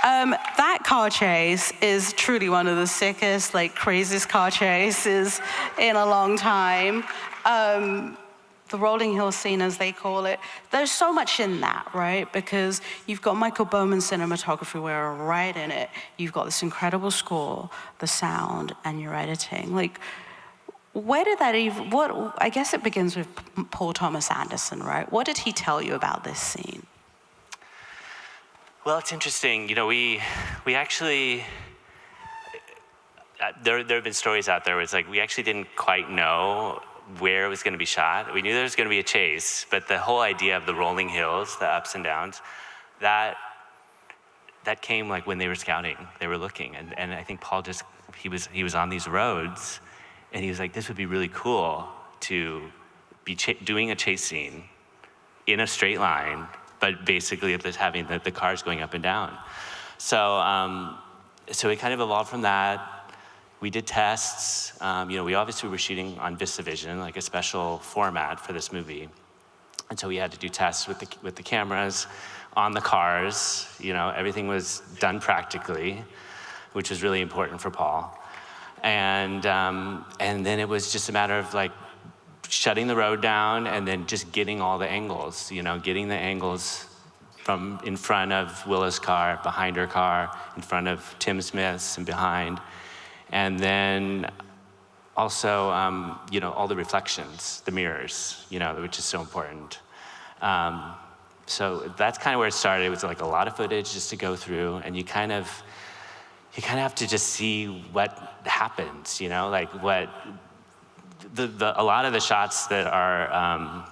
That car chase is truly one of the sickest, craziest car chases in a long time. The rolling hill scene, as they call it. There's so much in that, right? Because you've got Michael Bowman's cinematography, we're right in it. You've got this incredible score, the sound, and your editing. Where did that I guess it begins with Paul Thomas Anderson, right? What did he tell you about this scene? Well, it's interesting. We actually, there have been stories out there where it's we actually didn't quite know where it was going to be shot. We knew there was going to be a chase, but the whole idea of the rolling hills, the ups and downs, that came when they were scouting, they were looking. And I think Paul he was on these roads, and he was like, this would be really cool to be doing a chase scene in a straight line, but basically just having the cars going up and down. So it kind of evolved from that. We did tests. We obviously were shooting on VistaVision, a special format for this movie. And so we had to do tests with the cameras on the cars. Everything was done practically, which was really important for Paul. And then it was just a matter of shutting the road down and then just getting all the angles, getting the angles from in front of Willa's car, behind her car, in front of Tim Smith's and behind. And then also, all the reflections, the mirrors, which is so important. So that's kind of where it started. It was a lot of footage just to go through, and you kind of have to just see what happens, what a lot of the shots that are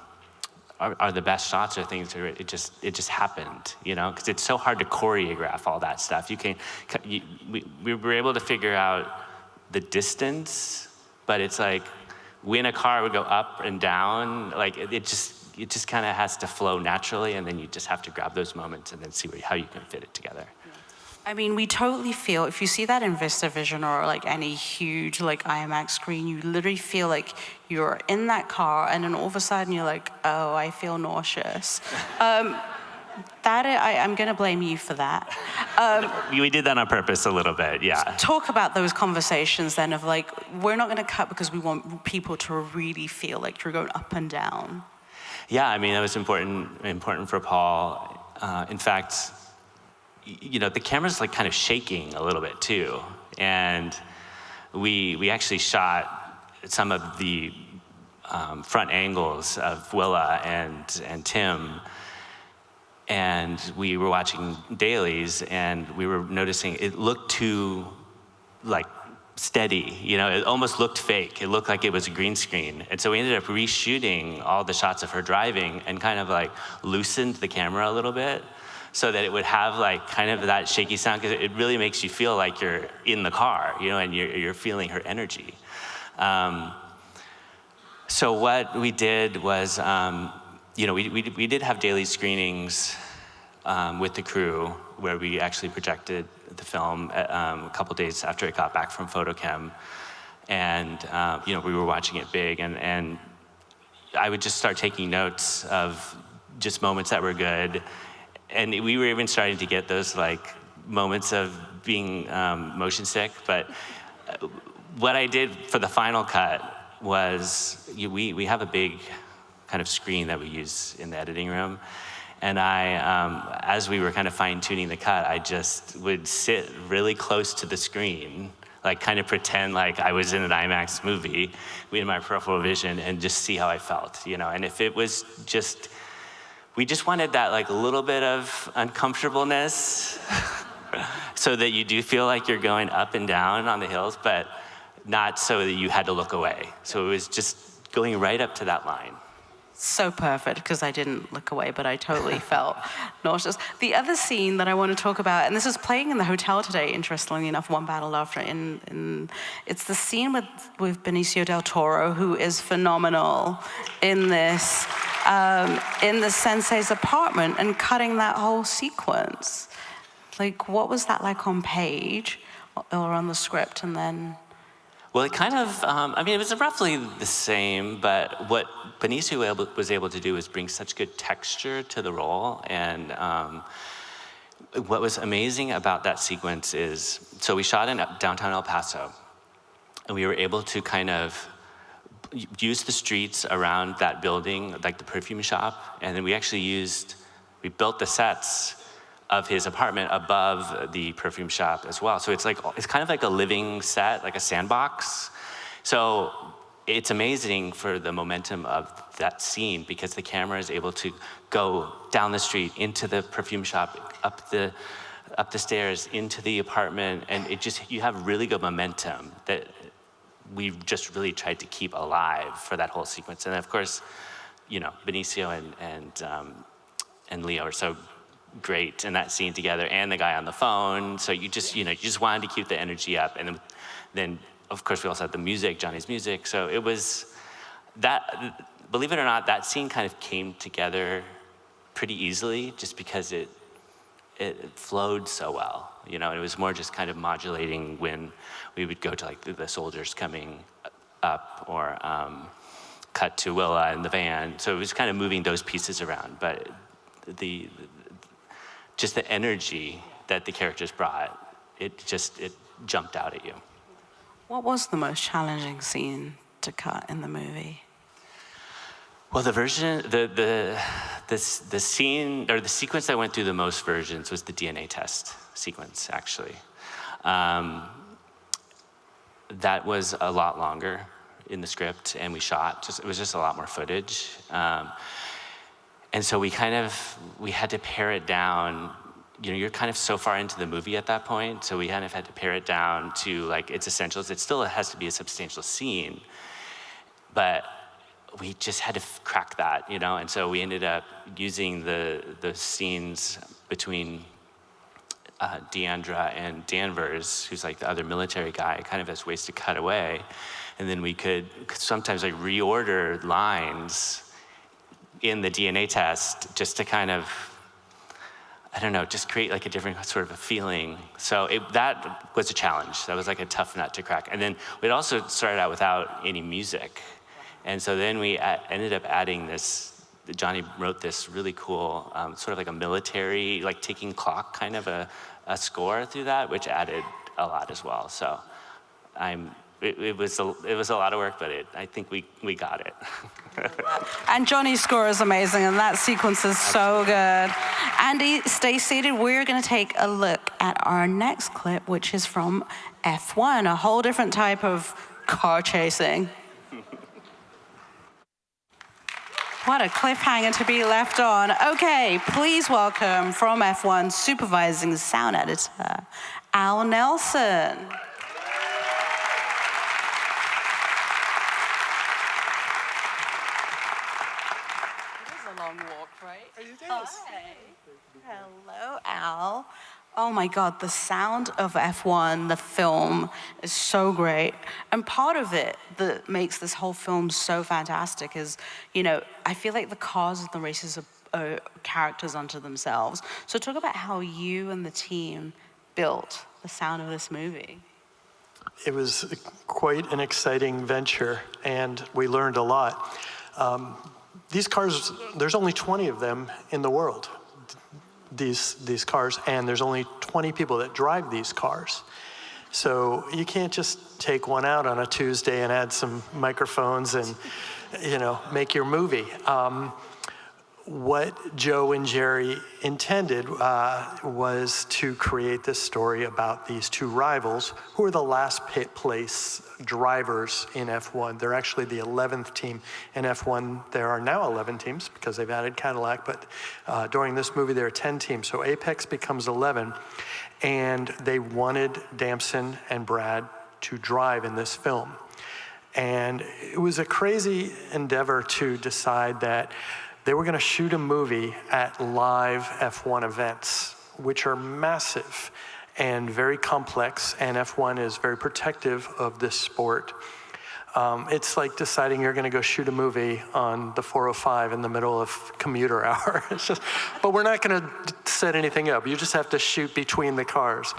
the best shots are things where it just happened, because it's so hard to choreograph all that stuff. We were able to figure out the distance, but it's when a car would go up and down, it just kind of has to flow naturally, and then you just have to grab those moments and then see how you can fit it together. I mean, we totally feel, if you see that in VistaVision or any huge IMAX screen, you literally feel you're in that car, and then all of a sudden you're oh, I feel nauseous. I'm gonna blame you for that. We did that on purpose a little bit, yeah. Talk about those conversations then of we're not gonna cut because we want people to really feel you're going up and down. Yeah, I mean, that was important for Paul. In fact, the camera's kind of shaking a little bit too. And we actually shot some of the front angles of Willa and Tim. And we were watching dailies, and we were noticing it looked too steady, you know, it almost looked fake. It looked like it was a green screen. And so we ended up reshooting all the shots of her driving and kind of like loosened the camera a little bit so that it would have like kind of that shaky sound, because it really makes you feel like you're in the car, you know, and you're feeling her energy. So what we did was, you know, we did have daily screenings with the crew where we actually projected the film a couple days after it got back from photochem. And, you know, we were watching it big, and I would just start taking notes of just moments that were good. And we were even starting to get those like moments of being motion sick. But what I did for the final cut was, we have a big kind of screen that we use in the editing room. And I, as we were kind of fine tuning the cut, I just would sit really close to the screen, like kind of pretend like I was in an IMAX movie in my peripheral vision, and just see how I felt, you know. And if it was just, we just wanted that like a little bit of uncomfortableness so that you do feel like you're going up and down on the hills, but not so that you had to look away. So it was just going right up to that line. So perfect, because I didn't look away, but I totally felt nauseous. The other scene that I want to talk about, and this is playing in the hotel today, interestingly enough, One Battle After, it's the scene with Benicio del Toro, who is phenomenal in this, in the sensei's apartment, and cutting that whole sequence. Like, what was that like on page or on the script, and then? Well, it kind of, I mean, it was roughly the same, but what Benicio was able to do was bring such good texture to the role. And what was amazing about that sequence is, so we shot in downtown El Paso, and we were able to kind of use the streets around that building, like the perfume shop, and then we actually we built the sets of his apartment above the perfume shop as well. So it's kind of like a living set, like a sandbox. So it's amazing for the momentum of that scene, because the camera is able to go down the street, into the perfume shop, up the stairs, into the apartment, and you have really good momentum that we just really tried to keep alive for that whole sequence. And of course, you know, Benicio and Leo are so great in that scene together, and the guy on the phone. So you just wanted to keep the energy up. And then of course we also had the music, Johnny's music. So it was that, believe it or not, that scene kind of came together pretty easily, just because it flowed so well. You know, it was more just kind of modulating when we would go to like the soldiers coming up, or cut to Willa in the van. So it was kind of moving those pieces around. But just the energy that the characters brought, it jumped out at you. What was the most challenging scene to cut in the movie? Well, the scene, or the sequence that went through the most versions was the DNA test sequence, actually. That was a lot longer in the script, and we shot, it was just a lot more footage. And so we had to pare it down. You know, you're kind of so far into the movie at that point, so we kind of had to pare it down to like its essentials. It still has to be a substantial scene, but we just had to crack that, you know? And so we ended up using the scenes between Deandra and Danvers, who's like the other military guy, kind of as ways to cut away. And then we could sometimes like reorder lines in the DNA test, just to kind of, I don't know, just create like a different sort of a feeling. So that was a challenge. That was like a tough nut to crack. And then we'd also started out without any music. And so then we ended up adding this, Johnny wrote this really cool, sort of like a military, like ticking clock kind of a score through that, which added a lot as well. So it was a lot of work, but I think we got it. And Johnny's score is amazing, and that sequence is so good. Andy, stay seated. We're going to take a look at our next clip, which is from F1, a whole different type of car chasing. What a cliffhanger to be left on. Okay, please welcome from F1 supervising sound editor, Al Nelson. long walk, right? Hi. Hello, Al. Oh my God, the sound of F1, the film, is so great. And part of it that makes this whole film so fantastic is, you know, I feel like the cars and the races are characters unto themselves. So talk about how you and the team built the sound of this movie. It was quite an exciting venture, and we learned a lot. These cars, there's only 20 of them in the world, these cars, and there's only 20 people that drive these cars. So you can't just take one out on a Tuesday and add some microphones and, you know, make your movie. What Joe and Jerry intended was to create this story about these two rivals who are the last place drivers in F1. They're actually the 11th team in F1. There are now 11 teams because they've added Cadillac, but during this movie there are 10 teams. So Apex becomes 11, and they wanted Damson and Brad to drive in this film. And it was a crazy endeavor to decide that they were going to shoot a movie at live F1 events, which are massive and very complex, and F1 is very protective of this sport. It's like deciding you're going to go shoot a movie on the 405 in the middle of commuter hour. It's just, but we're not going to set anything up. You just have to shoot between the cars.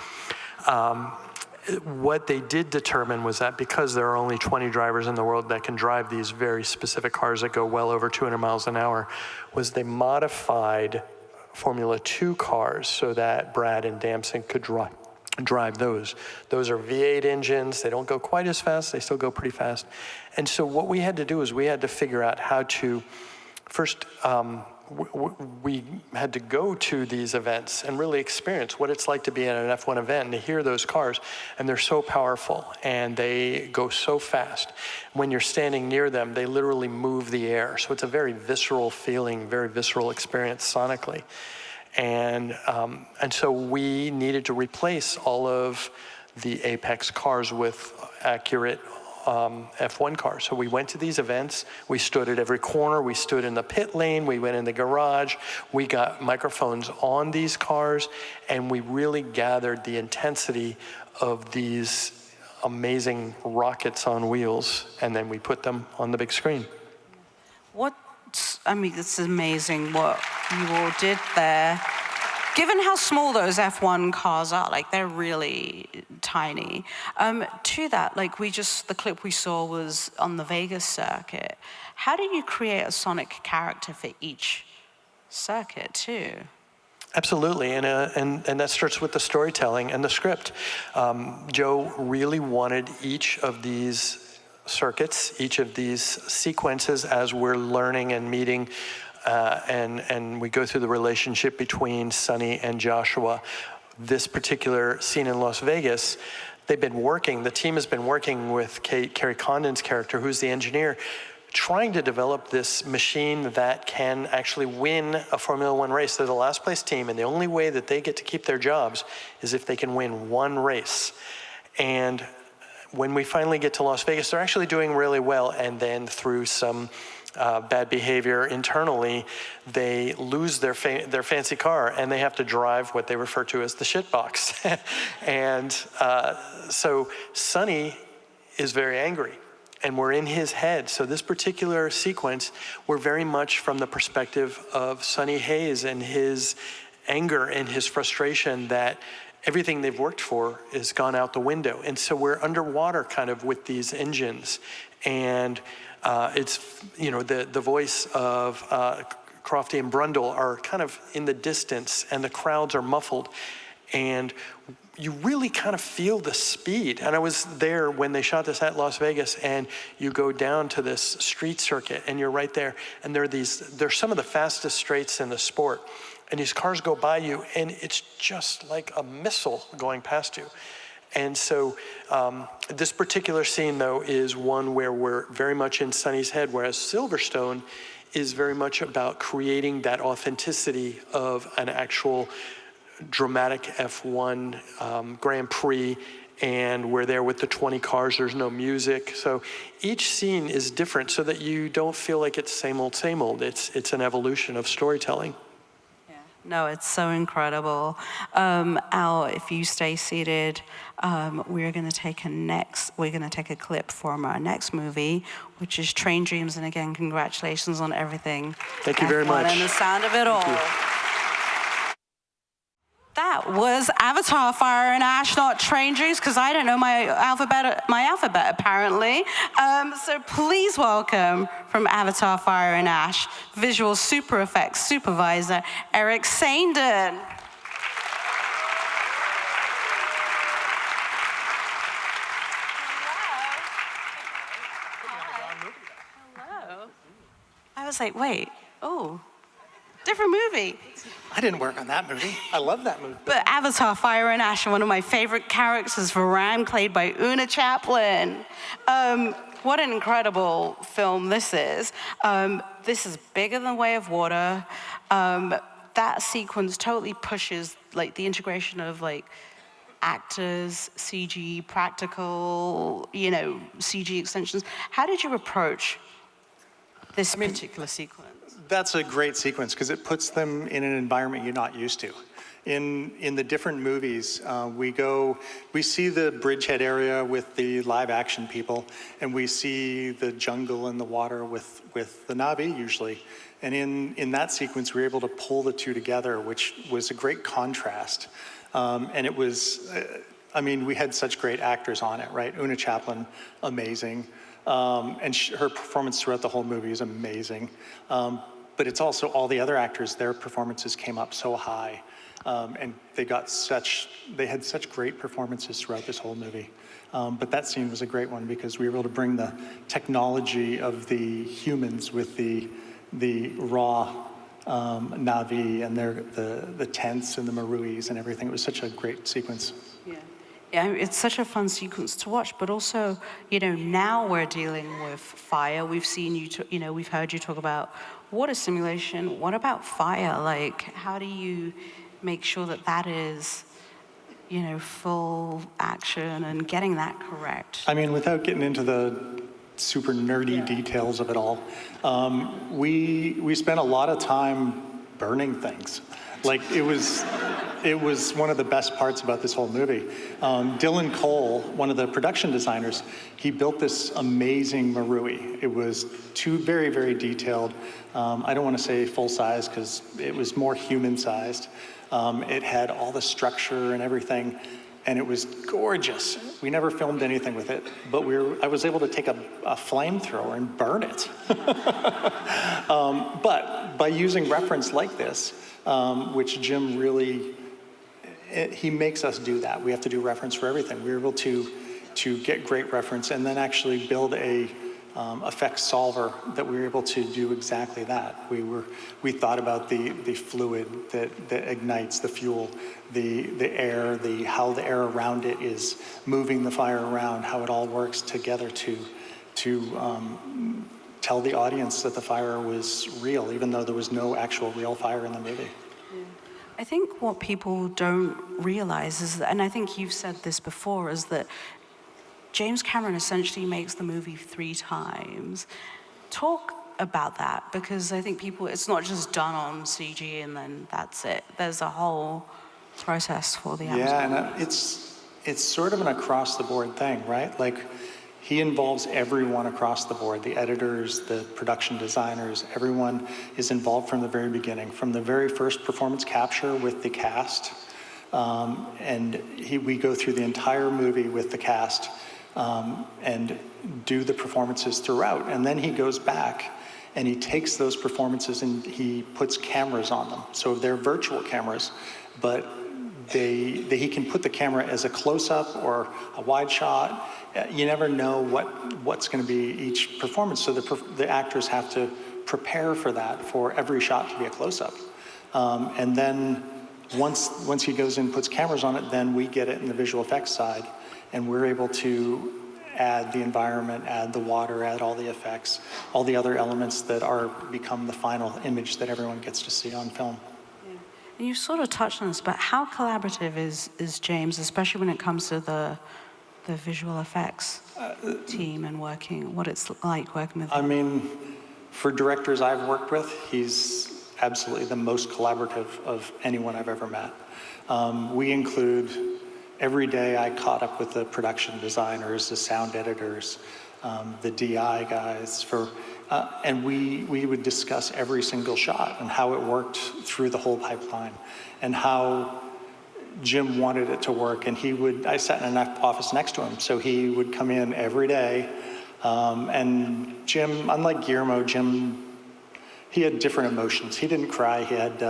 What they did determine was that because there are only 20 drivers in the world that can drive these very specific cars that go well over 200 miles an hour, was they modified Formula 2 cars so that Brad and Damson could drive those. Those are V8 engines. They don't go quite as fast. They still go pretty fast. And so what we had to do is we had to figure out how to, first, we had to go to these events and really experience what it's like to be at an F1 event and to hear those cars. And they're so powerful and they go so fast. When you're standing near them, they literally move the air. So it's a very visceral feeling, very visceral experience sonically. And so we needed to replace all of the Apex cars with accurate F1 cars. So we went to these events, we stood at every corner, we stood in the pit lane, we went in the garage, we got microphones on these cars, and we really gathered the intensity of these amazing rockets on wheels, and then we put them on the big screen. I mean, it's amazing what you all did there. Given how small those F1 cars are, like they're really tiny. To that, like the clip we saw was on the Vegas circuit. How do you create a sonic character for each circuit too? Absolutely, and that starts with the storytelling and the script. Joe really wanted each of these circuits, each of these sequences as we're learning and meeting and we go through the relationship between Sonny and Joshua. This particular scene in Las Vegas, the team has been working with Carrie Condon's character, who's the engineer, trying to develop this machine that can actually win a Formula One race. They're the last place team, and the only way that they get to keep their jobs is if they can win one race. And when we finally get to Las Vegas, they're actually doing really well, and then through some bad behavior internally, they lose their fancy car and they have to drive what they refer to as the shit box. And so Sonny is very angry and we're in his head. So this particular sequence, we're very much from the perspective of Sonny Hayes and his anger and his frustration that everything they've worked for has gone out the window. And so we're underwater kind of with these engines. And it's, you know, the voice of Crofty and Brundle are kind of in the distance and the crowds are muffled. And you really kind of feel the speed. And I was there when they shot this at Las Vegas, and you go down to this street circuit and you're right there. And they're some of the fastest straights in the sport. And these cars go by you and it's just like a missile going past you. And so this particular scene, though, is one where we're very much in Sonny's head, whereas Silverstone is very much about creating that authenticity of an actual dramatic F1 Grand Prix and we're there with the 20 cars, there's no music. So each scene is different so that you don't feel like it's same old, same old. It's an evolution of storytelling. No, it's so incredible. Al, if you stay seated, we're going to take a clip from our next movie, which is Train Dreams. And again, congratulations on everything. Thank you very much. And the sound of it all. That was Avatar, Fire and Ash, not Train Dreams, because I don't know my alphabet apparently. So please welcome from Avatar, Fire and Ash, Visual Super Effects Supervisor, Eric Saindon. Hello. I was like, wait, different movie. I didn't work on that movie. I love that movie. But Avatar, Fire and Ash, one of my favorite characters, Varang, played by Una Chaplin. What an incredible film this is. This is bigger than Way of Water. That sequence totally pushes like the integration of like actors, CG, practical, CG extensions. How did you approach this particular sequence? That's a great sequence because it puts them in an environment you're not used to. In the different movies, we see the bridgehead area with the live action people, and we see the jungle and the water with the Na'vi usually. And in that sequence, we were able to pull the two together, which was a great contrast. And it was, we had such great actors on it, right? Una Chaplin, amazing. And her performance throughout the whole movie is amazing. But it's also all the other actors, their performances came up so high. And they had such great performances throughout this whole movie. But that scene was a great one because we were able to bring the technology of the humans with the raw Na'vi and the tents and the Maruis and everything. It was such a great sequence. Yeah, it's such a fun sequence to watch, but also, now we're dealing with fire. We've seen you, we've heard you talk about water simulation. What about fire? Like, how do you make sure that is, full action and getting that correct? Without getting into the super nerdy details of it all, we spent a lot of time burning things. Like, it was one of the best parts about this whole movie. Dylan Cole, one of the production designers, he built this amazing Marui. It was very, very detailed. I don't want to say full size because it was more human sized. It had all the structure and everything, and it was gorgeous. We never filmed anything with it, but I was able to take a flamethrower and burn it. But by using reference like this, which Jim really, he makes us do that. We have to do reference for everything. We were able to get great reference and then actually build a effects solver that we were able to do exactly that. We thought about the fluid that ignites the fuel, the air, how the air around it is moving the fire around, how it all works together to tell the audience that the fire was real, even though there was no actual real fire in the movie. I think what people don't realize is that, and I think you've said this before, is that James Cameron essentially makes the movie 3 times. Talk about that, because I think it's not just done on CG and then that's it. There's a whole process for the Amazon. Yeah, and it's sort of an across-the-board thing, right? Like, he involves everyone across the board, the editors, the production designers, everyone is involved from the very beginning, from the very first performance capture with the cast. We go through the entire movie with the cast and do the performances throughout. And then he goes back and he takes those performances and he puts cameras on them. So they're virtual cameras, but he can put the camera as a close-up or a wide shot. You never know what's going to be each performance, so the actors have to prepare for that, for every shot to be a close-up. And then once he goes in and puts cameras on it, then we get it in the visual effects side, and we're able to add the environment, add the water, add all the effects, all the other elements that become the final image that everyone gets to see on film. And you sort of touched on this, but how collaborative is James, especially when it comes to the the visual effects team and what it's like working with I him? mean, for directors I've worked with, he's absolutely the most collaborative of anyone I've ever met. We include, every day I caught up with the production designers, the sound editors, the DI guys, and we would discuss every single shot and how it worked through the whole pipeline and how Jim wanted it to work. And I sat in an office next to him, so he would come in every day. And Jim, unlike Guillermo, he had different emotions. He didn't cry, he had,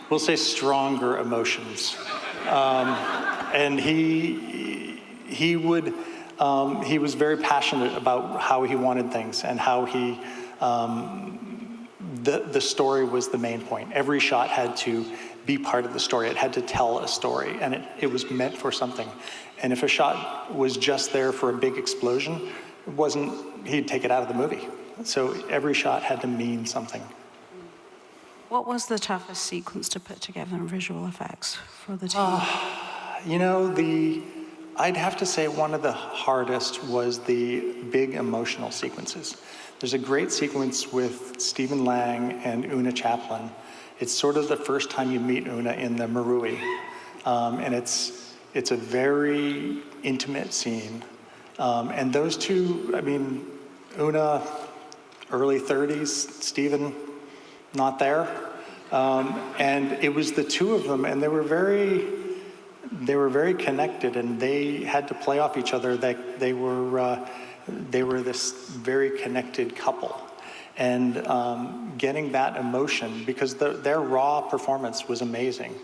we'll say, stronger emotions. And he was very passionate about how he wanted things and how the story was the main point. Every shot had to be part of the story. It had to tell a story, and it was meant for something. And if a shot was just there for a big explosion, he'd take it out of the movie. So every shot had to mean something. What was the toughest sequence to put together in visual effects for the team? I'd have to say one of the hardest was the big emotional sequences. There's a great sequence with Stephen Lang and Una Chaplin. It's sort of the first time you meet Una in the Marui. And it's a very intimate scene. And those two, I mean, Una, early 30s, Stephen, not there. And it was the two of them, and they were very connected, and they had to play off each other. They were this very connected couple. And getting that emotion, because their raw performance was amazing,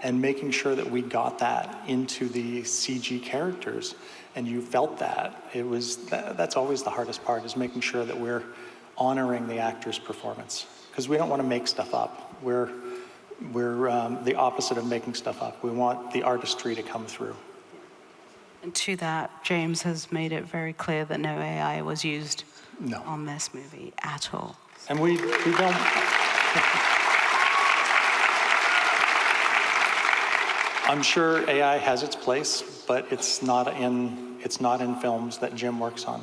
and making sure that we got that into the CG characters, and you felt that. That's always the hardest part, is making sure that we're honoring the actor's performance, because we don't want to make stuff up. We're the opposite of making stuff up. We want the artistry to come through. And to that, James has made it very clear that no AI was used on this movie at all. And we don't. I'm sure AI has its place, but it's not in films that Jim works on.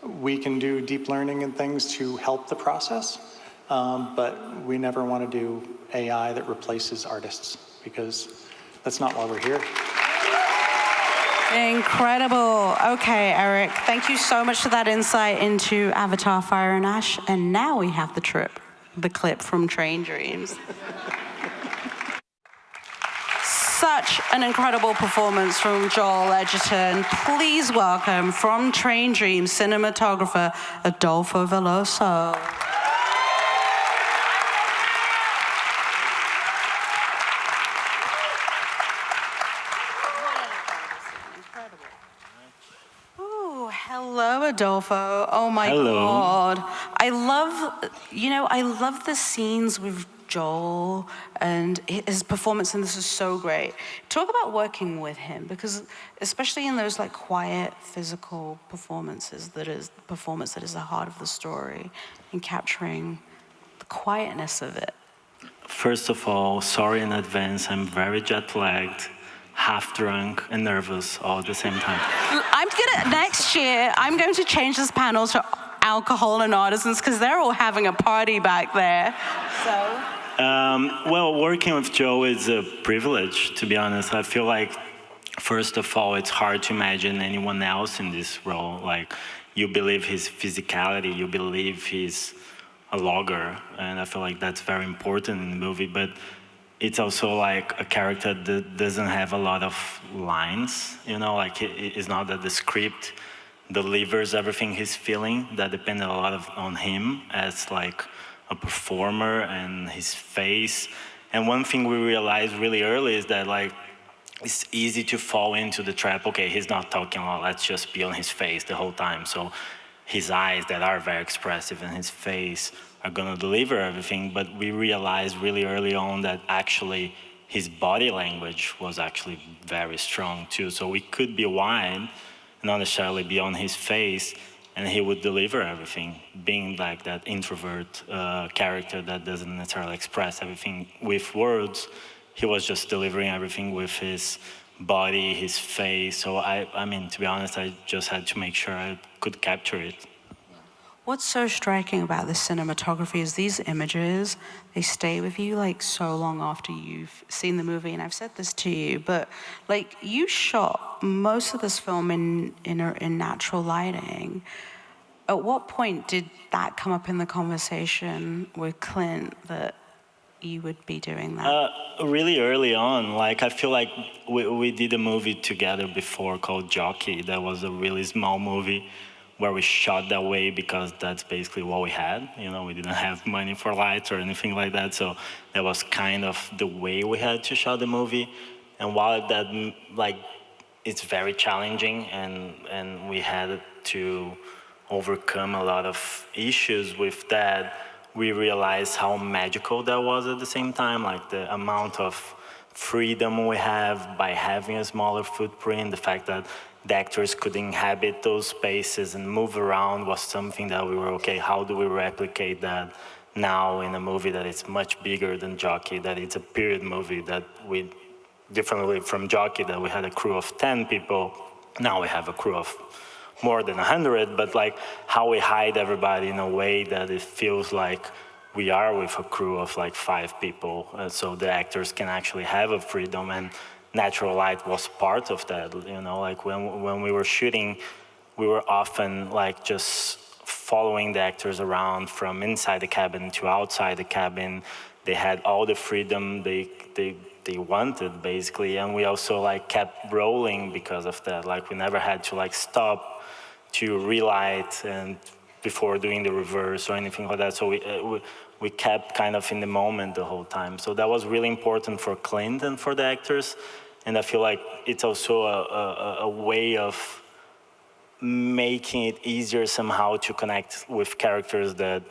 We can do deep learning and things to help the process, but we never want to do AI that replaces artists, because that's not why we're here. Incredible. Okay, Eric, thank you so much for that insight into Avatar, Fire and Ash. And now we have the clip from Train Dreams. Such an incredible performance from Joel Edgerton. Please welcome, from Train Dreams, cinematographer Adolfo Veloso. Hello, Adolfo. Oh my God. I love the scenes with Joel, and his performance in this is so great. Talk about working with him, because especially in those like quiet physical performances, that is the heart of the story, and capturing the quietness of it. First of all, sorry in advance, I'm very jet-lagged, half drunk and nervous all at the same time. Next year, I'm going to change this panel to alcohol and artisans, because they're all having a party back there. So. Well, working with Joe is a privilege, to be honest. I feel like, first of all, it's hard to imagine anyone else in this role. Like, you believe his physicality, you believe he's a logger, and I feel like that's very important in the movie, but it's also like a character that doesn't have a lot of lines, like it's not that the script delivers everything he's feeling. That depended a lot on him as like a performer and his face. And one thing we realized really early is that like it's easy to fall into the trap. Okay, he's not talking a lot, let's just be on his face the whole time. So his eyes that are very expressive and his face are gonna deliver everything, but we realized really early on that actually his body language was actually very strong too. So we could be wide, not necessarily be on his face, and he would deliver everything, being like that introvert character that doesn't necessarily express everything with words. He was just delivering everything with his body, his face. So I mean, to be honest, I just had to make sure I could capture it. What's so striking about this cinematography is these images, they stay with you like so long after you've seen the movie, and I've said this to you, but like you shot most of this film in natural lighting. At what point did that come up in the conversation with Clint that you would be doing that? Really early on, like I feel like we did a movie together before called Jockey. That was a really small movie where we shot that way because that's basically what we had. You know, we didn't have money for lights or anything like that, so that was kind of the way we had to shot the movie. And while that, like, it's very challenging, and we had to overcome a lot of issues with that, we realized how magical that was at the same time, like the amount of freedom we have by having a smaller footprint, the fact that the actors could inhabit those spaces and move around was something that we were, okay, how do we replicate that now in a movie that is much bigger than Jockey, that it's a period movie, that we, differently from Jockey, that we had a crew of 10 people, now we have a crew of more than 100, but like how we hide everybody in a way that it feels like we are with a crew of like 5 people, so the actors can actually have a freedom, and natural light was part of that. You know, like when we were shooting, we were often like just following the actors around from inside the cabin to outside the cabin. They had all the freedom they wanted, basically, and we also like kept rolling because of that. Like we never had to like stop to relight and before doing the reverse or anything like that. So we kept kind of in the moment the whole time. So that was really important for Clint and for the actors. And I feel like it's also a way of making it easier somehow to connect with characters that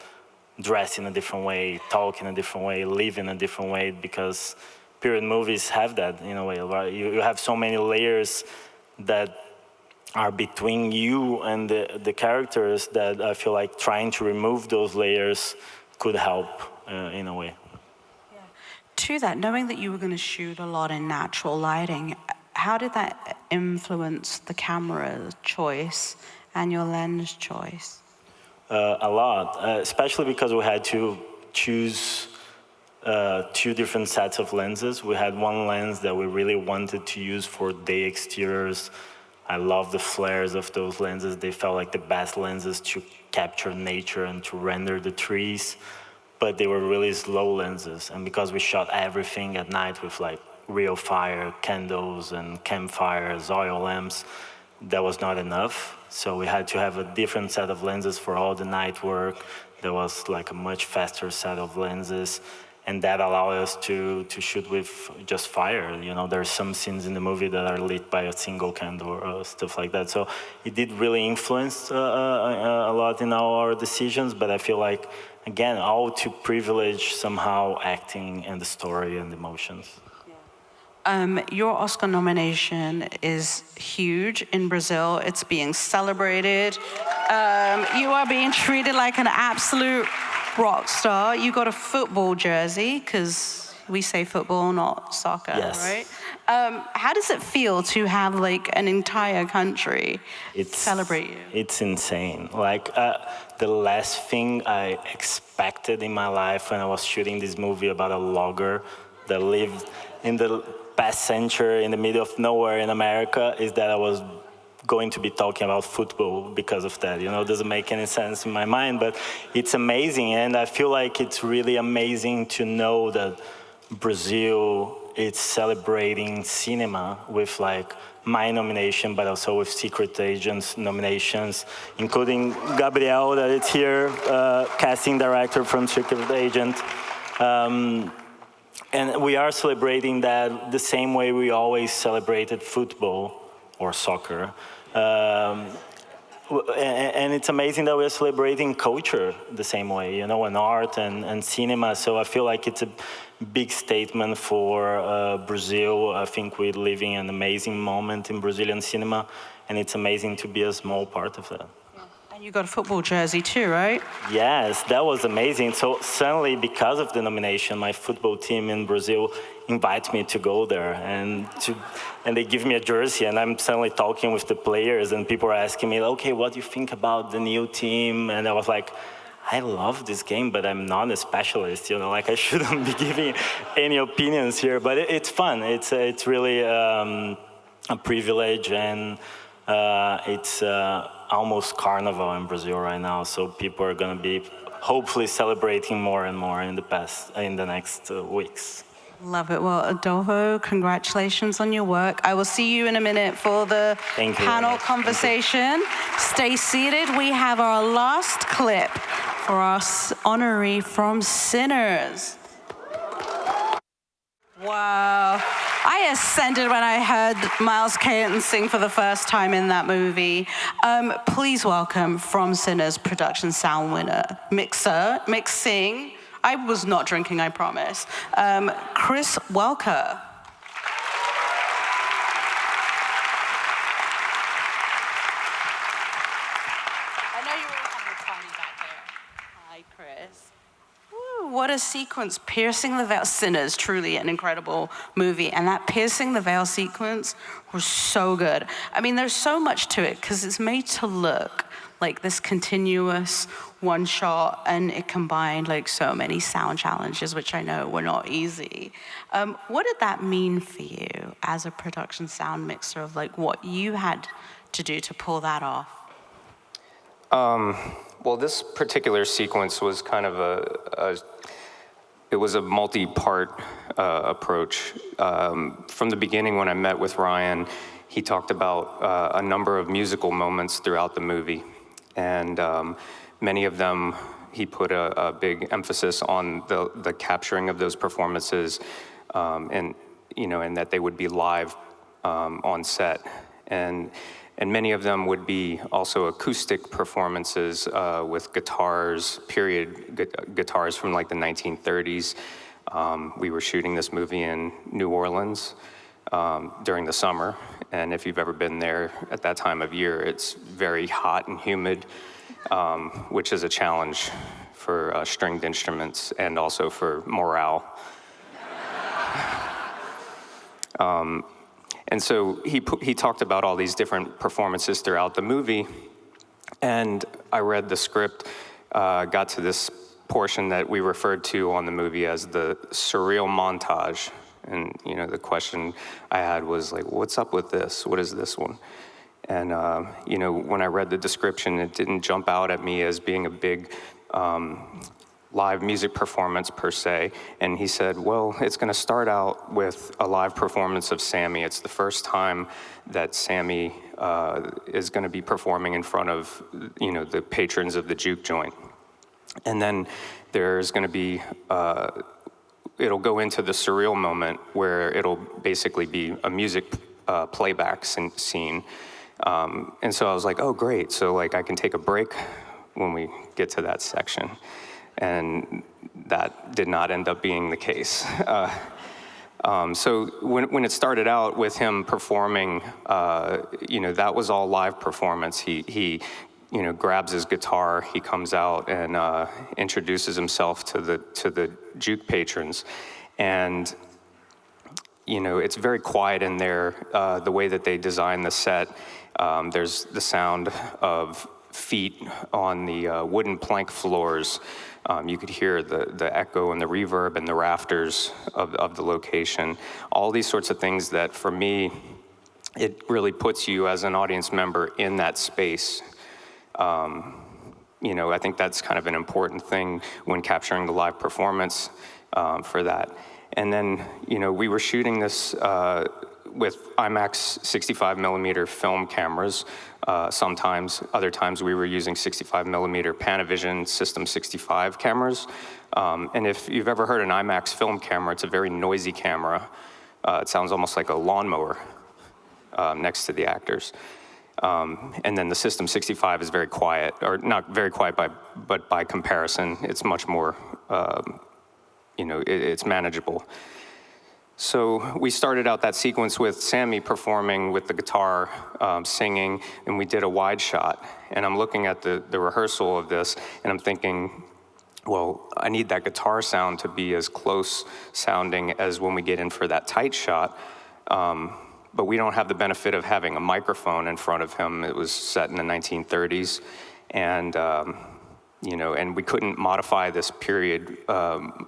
dress in a different way, talk in a different way, live in a different way, because period movies have that in a way, right? You have so many layers that are between you and the characters that I feel like trying to remove those layers could help in a way. Yeah. To that, knowing that you were going to shoot a lot in natural lighting, how did that influence the camera choice and your lens choice? A lot, especially because we had to choose 2 different sets of lenses. We had one lens that we really wanted to use for day exteriors. I love the flares of those lenses. They felt like the best lenses to capture nature and to render the trees, but they were really slow lenses. And because we shot everything at night with like real fire, candles and campfires, oil lamps, that was not enough. So we had to have a different set of lenses for all the night work. There was like a much faster set of lenses. And that allowed us to shoot with just fire. You know, there's some scenes in the movie that are lit by a single candle or stuff like that. So it did really influence a lot in our decisions, but I feel like, again, all to privilege somehow acting and the story and the emotions. Your Oscar nomination is huge in Brazil. It's being celebrated. You are being treated like an absolute rock star. You got a football jersey, because we say football, not soccer, yes. Right? How does it feel to have like an entire country celebrate you? It's insane. Like the last thing I expected in my life when I was shooting this movie about a logger that lived in the past century in the middle of nowhere in America is that I was going to be talking about football because of that. You know, it doesn't make any sense in my mind, but it's amazing. And I feel like it's really amazing to know that Brazil is celebrating cinema with like my nomination, but also with Secret Agents nominations, including Gabriel that is here, casting director from Secret Agent. And we are celebrating that the same way we always celebrated football or soccer. And it's amazing that we're celebrating culture the same way, you know, and art and cinema. So I feel like it's a big statement for Brazil. I think we're living an amazing moment in Brazilian cinema, and it's amazing to be a small part of that. I And you got a football jersey too, right? Yes, that was amazing. So suddenly, because of the nomination, my football team in Brazil invite me to go there, and they give me a jersey, and I'm suddenly talking with the players, and people are asking me, okay, what do you think about the new team? And I was like, I love this game, but I'm not a specialist, like I shouldn't be giving any opinions here, but it's fun. It's really a privilege, and it's almost carnival in Brazil right now, so people are going to be hopefully celebrating more and more in the next weeks. Love it. Well, Adolfo, congratulations on your work. I will see you in a minute for the panel conversation. Stay seated. We have our last clip for our honoree from Sinners. Wow. I ascended when I heard Miles Caton sing for the first time in that movie. Please welcome from Sinners production sound winner, mixing. I was not drinking, I promise. Chris Welker. I know you all have a party back there. Hi, Chris. Woo, what a sequence. Piercing the Veil. Sinners, truly an incredible movie. And that Piercing the Veil sequence was so good. I mean, there's so much to it because it's made to look like this continuous one shot, and it combined like so many sound challenges, which I know were not easy. What did that mean for you as a production sound mixer, of like what you had to do to pull that off? Well, this particular sequence was kind of it was a multi-part approach. From the beginning, when I met with Ryan, he talked about a number of musical moments throughout the movie. And many of them, he put a big emphasis on the capturing of those performances, and that they would be live on set. And many of them would be also acoustic performances with guitars, period guitars from like the 1930s. We were shooting this movie in New Orleans during the summer. And if you've ever been there at that time of year, it's very hot and humid, which is a challenge for stringed instruments and also for morale. And so he talked about all these different performances throughout the movie, and I read the script, got to this portion that we referred to on the movie as the surreal montage. And, the question I had was like, what's up with this? What is this one? And, when I read the description, it didn't jump out at me as being a big live music performance per se. And he said, well, it's going to start out with a live performance of Sammy. It's the first time that Sammy is going to be performing in front of, the patrons of the juke joint. And then there's going to be it'll go into the surreal moment where it'll basically be a music playback scene. And so I was like, oh, great. So like I can take a break when we get to that section. And that did not end up being the case. So when it started out with him performing, that was all live performance. He grabs his guitar, he comes out and introduces himself to the juke patrons. And, it's very quiet in there, the way that they design the set. There's the sound of feet on the wooden plank floors. You could hear the echo and the reverb and the rafters of the location. All these sorts of things that, for me, it really puts you as an audience member in that space. I think that's kind of an important thing when capturing the live performance for that. And then, we were shooting this with IMAX 65 millimeter film cameras. Sometimes, other times we were using 65 millimeter Panavision System 65 cameras. And if you've ever heard an IMAX film camera, it's a very noisy camera. It sounds almost like a lawnmower next to the actors. And then the System 65 is very quiet, or not very quiet, but by comparison, it's much more, it's manageable. So we started out that sequence with Sammy performing with the guitar, singing, and we did a wide shot. And I'm looking at the rehearsal of this, and I'm thinking, well, I need that guitar sound to be as close sounding as when we get in for that tight shot. But we don't have the benefit of having a microphone in front of him. It was set in the 1930s, and and we couldn't modify this period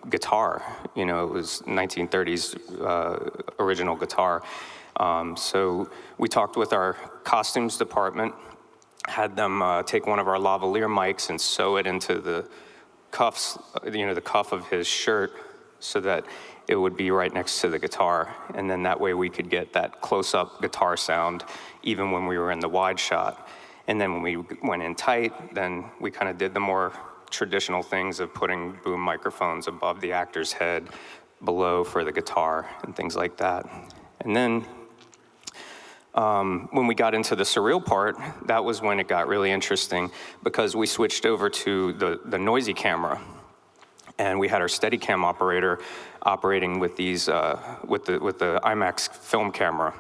guitar. It was 1930s original guitar. So we talked with our costumes department, had them take one of our lavalier mics and sew it into the cuffs, the cuff of his shirt, so that it would be right next to the guitar. And then that way we could get that close-up guitar sound even when we were in the wide shot. And then when we went in tight, then we kind of did the more traditional things of putting boom microphones above the actor's head, below for the guitar, and things like that. And then when we got into the surreal part, that was when it got really interesting, because we switched over to the noisy camera. And we had our Steadicam operator operating with these, with the IMAX film camera.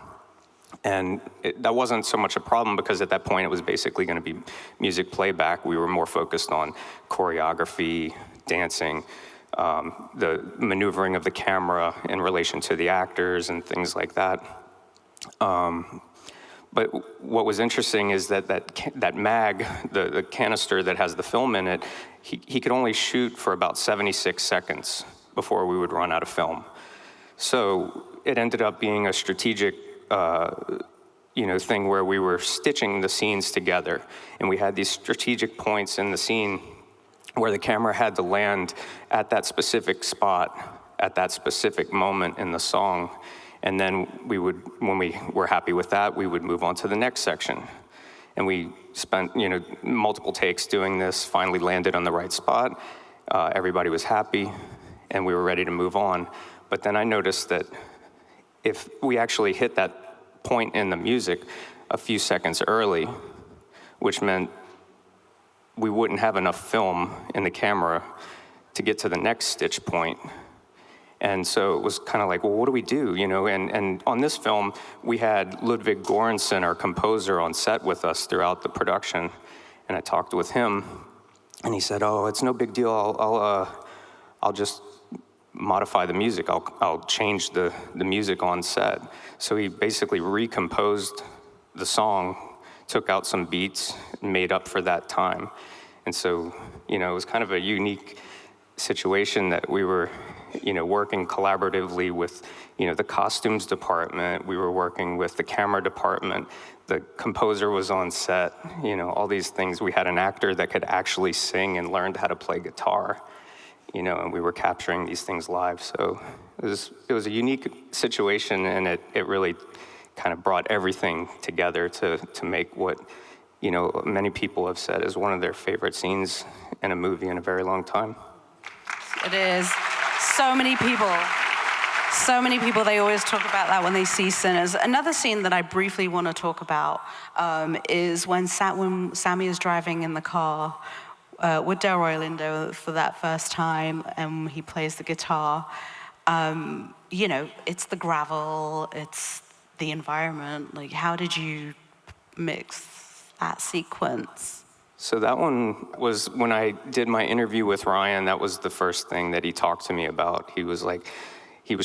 And that wasn't so much a problem, because at that point it was basically going to be music playback. We were more focused on choreography, dancing, the maneuvering of the camera in relation to the actors and things like that. But what was interesting is that mag, the canister that has the film in it, he could only shoot for about 76 seconds before we would run out of film. So it ended up being a strategic thing where we were stitching the scenes together, and we had these strategic points in the scene where the camera had to land at that specific spot at that specific moment in the song. And then we would, when we were happy with that, we would move on to the next section. And we spent, multiple takes doing this, finally landed on the right spot. Everybody was happy, and we were ready to move on. But then I noticed that if we actually hit that point in the music a few seconds early, which meant we wouldn't have enough film in the camera to get to the next stitch point. And so it was kind of like, well, what do we do, And on this film, we had Ludwig Göransson, our composer, on set with us throughout the production. And I talked with him, and he said, oh, it's no big deal. I'll just modify the music. I'll change the music on set. So he basically recomposed the song, took out some beats, made up for that time. And so, it was kind of a unique situation that we were, working collaboratively with, the costumes department. We were working with the camera department. The composer was on set, all these things. We had an actor that could actually sing and learned how to play guitar, and we were capturing these things live. So it was a unique situation, and it really kind of brought everything together to make what, many people have said is one of their favorite scenes in a movie in a very long time. It is. So many people, they always talk about that when they see Sinners. Another scene that I briefly want to talk about is when Sammy is driving in the car with Delroy Lindo for that first time, and he plays the guitar. It's the gravel, it's the environment. Like, how did you mix that sequence? So that one was when I did my interview with Ryan. That was the first thing that he talked to me about. He was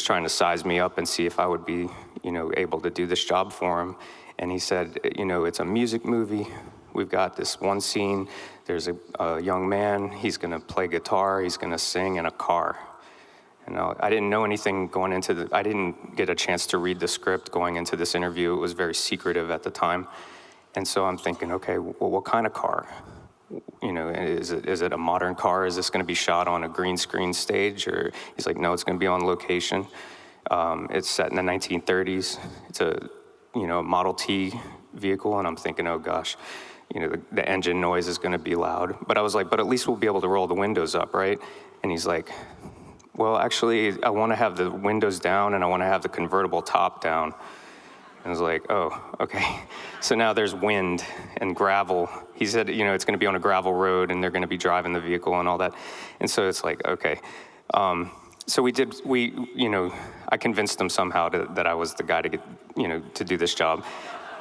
trying to size me up and see if I would be, able to do this job for him. And he said, it's a music movie. We've got this one scene. There's a young man. He's going to play guitar. He's going to sing in a car. And I didn't know anything going into I didn't get a chance to read the script going into this interview. It was very secretive at the time. And so I'm thinking, okay, well, what kind of car? Is it a modern car? Is this going to be shot on a green screen stage? Or he's like, no, it's going to be on location. It's set in the 1930s. It's a Model T vehicle, and I'm thinking, oh gosh, the engine noise is going to be loud. But I was like, but at least we'll be able to roll the windows up, right? And he's like, well, actually, I want to have the windows down, and I want to have the convertible top down. I was like, oh, okay. So now there's wind and gravel. He said, it's going to be on a gravel road, and they're going to be driving the vehicle and all that. And so it's like, okay. So I convinced them somehow that I was the guy to get, to do this job.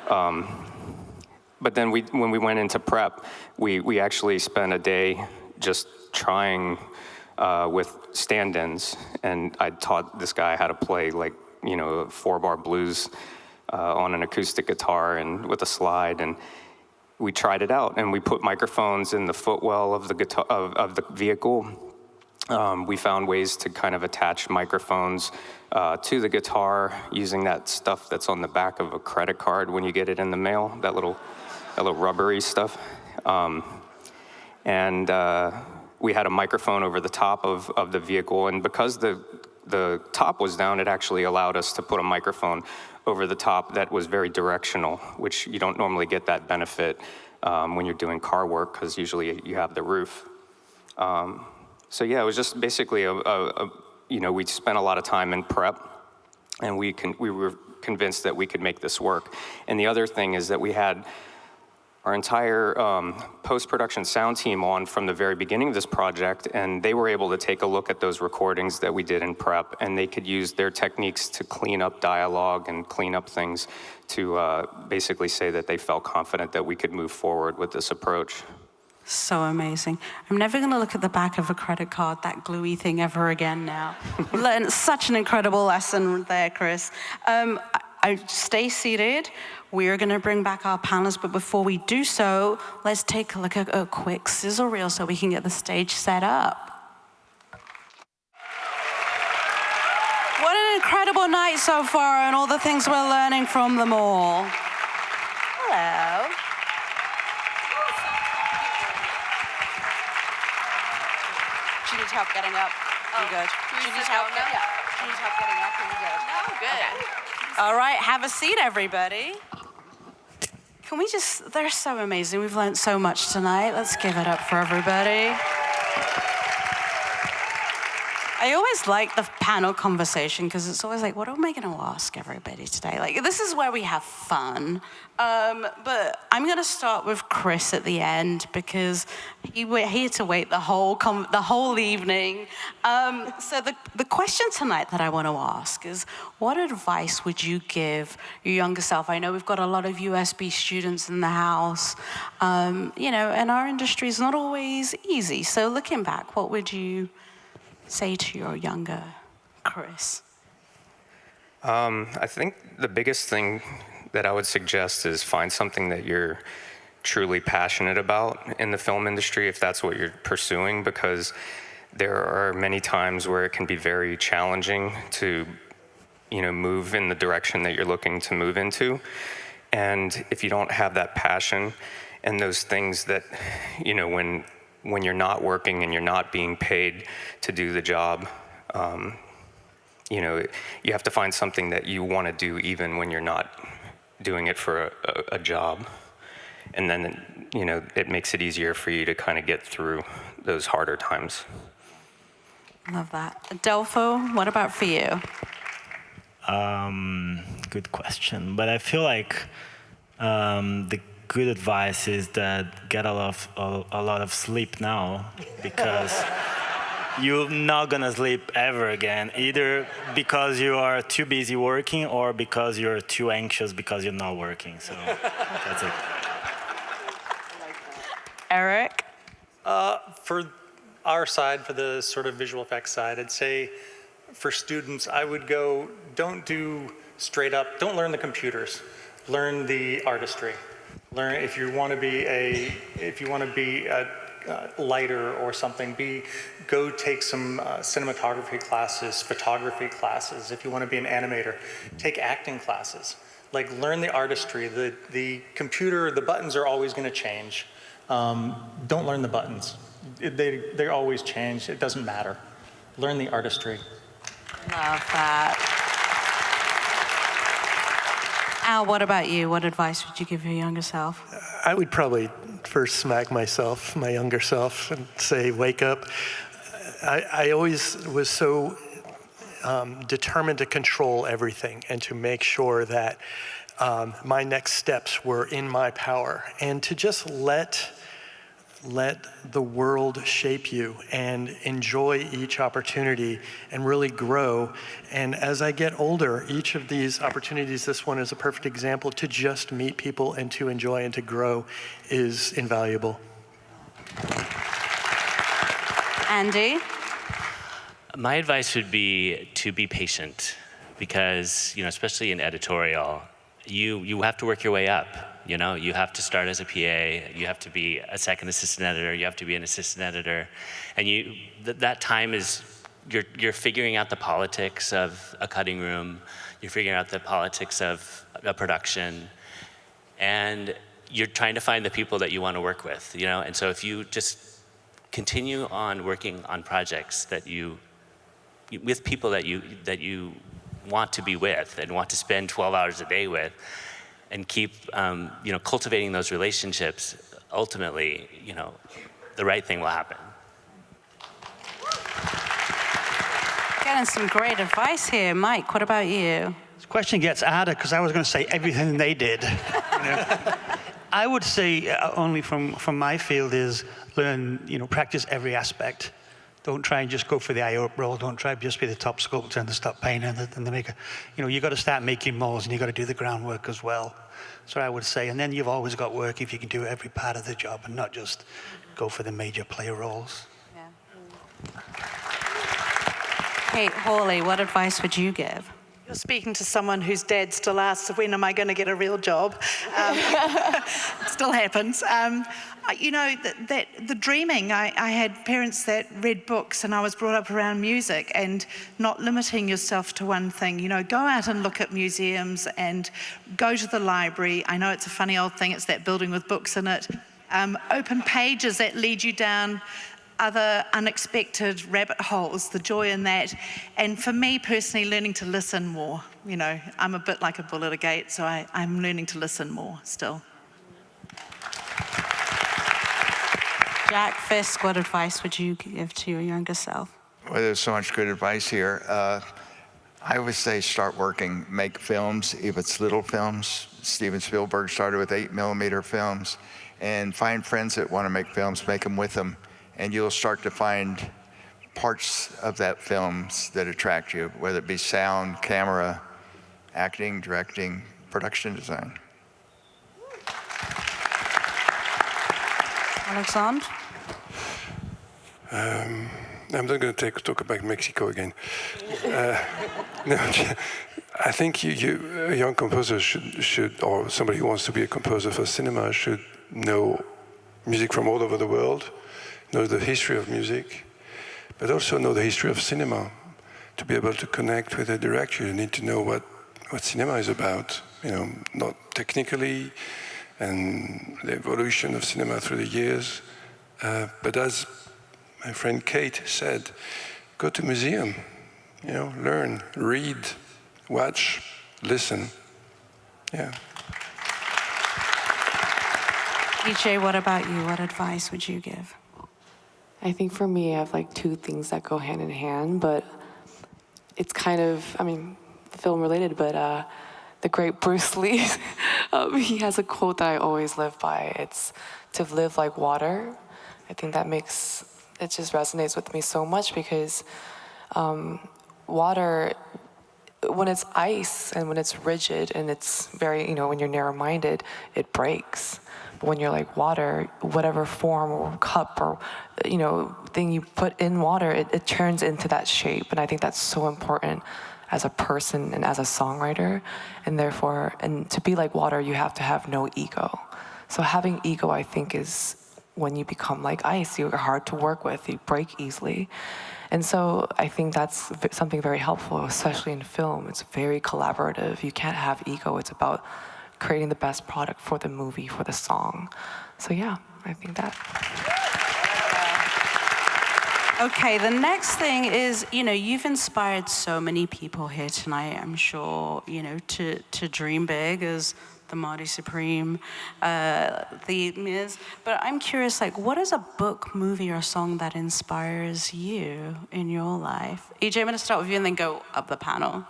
But then when we went into prep, we actually spent a day just trying with stand-ins, and I taught this guy how to play 4-bar blues on an acoustic guitar and with a slide, and we tried it out, and we put microphones in the footwell of the guitar of the vehicle. We found ways to kind of attach microphones to the guitar using that stuff that's on the back of a credit card when you get it in the mail, that little rubbery stuff. And we had a microphone over the top of the vehicle, and because the top was down, it actually allowed us to put a microphone over the top that was very directional, which you don't normally get that benefit when you're doing car work, because usually you have the roof. So yeah, it was just basically we spent a lot of time in prep, and we were convinced that we could make this work. And the other thing is that we had our entire post-production sound team on from the very beginning of this project, and they were able to take a look at those recordings that we did in prep, and they could use their techniques to clean up dialogue and clean up things to basically say that they felt confident that we could move forward with this approach. So amazing. I'm never going to look at the back of a credit card, that gluey thing, ever again now. Learned such an incredible lesson there, Chris. I stay seated. We're going to bring back our panelists, but before we do so, let's take a look at a quick sizzle reel so we can get the stage set up. What an incredible night so far, and all the things we're learning from them all. Hello. She needs help getting up. You good? She needs help. Yeah. She needs help getting up. You good? No, good. Okay. All right, have a seat, everybody. Can we just, they're so amazing. We've learned so much tonight. Let's give it up for everybody. I always like the panel conversation because it's always like, what am I going to ask everybody today? Like, this is where we have fun. But I'm going to start with Chris at the end because we're here to wait the whole evening. So the question tonight that I want to ask is, what advice would you give your younger self? I know we've got a lot of USB students in the house, and our industry is not always easy. So looking back, what would you say to your younger Chris? I think the biggest thing that I would suggest is find something that you're truly passionate about in the film industry, if that's what you're pursuing, because there are many times where it can be very challenging to, move in the direction that you're looking to move into. And if you don't have that passion and those things that, when you're not working and you're not being paid to do the job, you have to find something that you want to do even when you're not doing it for a job. And then, it makes it easier for you to kind of get through those harder times. Love that. Adolfo, what about for you? Good question. But I feel like the good advice is that get a lot of sleep now, because you're not gonna sleep ever again, either because you are too busy working or because you're too anxious because you're not working. So that's it. Eric? For our side, for the sort of visual effects side, I'd say for students, I would go, don't do straight up, don't learn the computers, learn the artistry. Learn if you want to be a lighter or something. Go take some cinematography classes, photography classes. If you want to be an animator, take acting classes. Like, learn the artistry. The computer, the buttons are always going to change. Don't learn the buttons. They always change. It doesn't matter. Learn the artistry. Love that. Al, what about you? What advice would you give your younger self? I would probably first smack my younger self, and say, wake up. I always was so determined to control everything and to make sure that my next steps were in my power, and to just let let the world shape you and enjoy each opportunity and really grow. And as I get older, each of these opportunities, this one is a perfect example, to just meet people and to enjoy and to grow is invaluable. Andy? My advice would be to be patient, because, you know, especially in editorial, you have to work your way up. You know, you have to start as a PA, you have to be a second assistant editor, you have to be an assistant editor, and that time is, you're figuring out the politics of a cutting room, you're figuring out the politics of a production, and you're trying to find the people that you want to work with, you know. And so if you just continue on working on projects with people that you want to be with and want to spend 12 hours a day with, and keep cultivating those relationships, ultimately, you know, the right thing will happen. Getting some great advice here. Mike, what about you? This question gets harder because I was going to say everything they did. You know? I would say, only from my field, is learn, practice every aspect. Don't try and just go for the eye-up role. Don't try to just be the top sculptor and the top painter and the maker. You got to start making molds, and you got to do the groundwork as well. That's what I would say. And then you've always got work if you can do every part of the job and not just go for the major player roles. Yeah. Kate Hawley, what advice would you give? You're speaking to someone whose dad still asks, when am I going to get a real job? Still happens. The dreaming, I had parents that read books, and I was brought up around music, and not limiting yourself to one thing. Go out and look at museums and go to the library. I know it's a funny old thing, it's that building with books in it. Open pages that lead you down other unexpected rabbit holes, the joy in that. And for me personally, learning to listen more. I'm a bit like a bull at a gate, so I'm learning to listen more still. Jack Fisk, what advice would you give to your younger self? Well, there's so much good advice here. I would say start working, make films, if it's little films. Steven Spielberg started with 8mm films, and find friends that want to make films, make them with them, and you'll start to find parts of that films that attract you, whether it be sound, camera, acting, directing, production design. Alexandre? I'm not going to talk about Mexico again. No, I think a young composer should, or somebody who wants to be a composer for cinema, should know music from all over the world, know the history of music, but also know the history of cinema. To be able to connect with a director, you need to know what cinema is about, not technically, and the evolution of cinema through the years. But as my friend Kate said, go to museum, learn, read, watch, listen. Yeah. EJ, what about you? What advice would you give? I think for me, I have two things that go hand in hand, but it's kind of, film related, but the great Bruce Lee, he has a quote that I always live by. It's to live like water. I think it just resonates with me so much because water, when it's ice and when it's rigid and it's very, when you're narrow-minded, it breaks. But when you're like water, whatever form or cup or, thing you put in water, it turns into that shape. And I think that's so important as a person and as a songwriter. And therefore, and to be like water, you have to have no ego. So having ego, I think, is when you become like ice. You're hard to work with, you break easily. And so I think that's something very helpful, especially in film. It's very collaborative. You can't have ego. It's about creating the best product for the movie, for the song. So yeah, I think that. Okay, the next thing is, you've inspired so many people here tonight, I'm sure, to dream big, as the Marty Supreme theme is. But I'm curious, what is a book, movie, or song that inspires you in your life? EJ, I'm going to start with you and then go up the panel.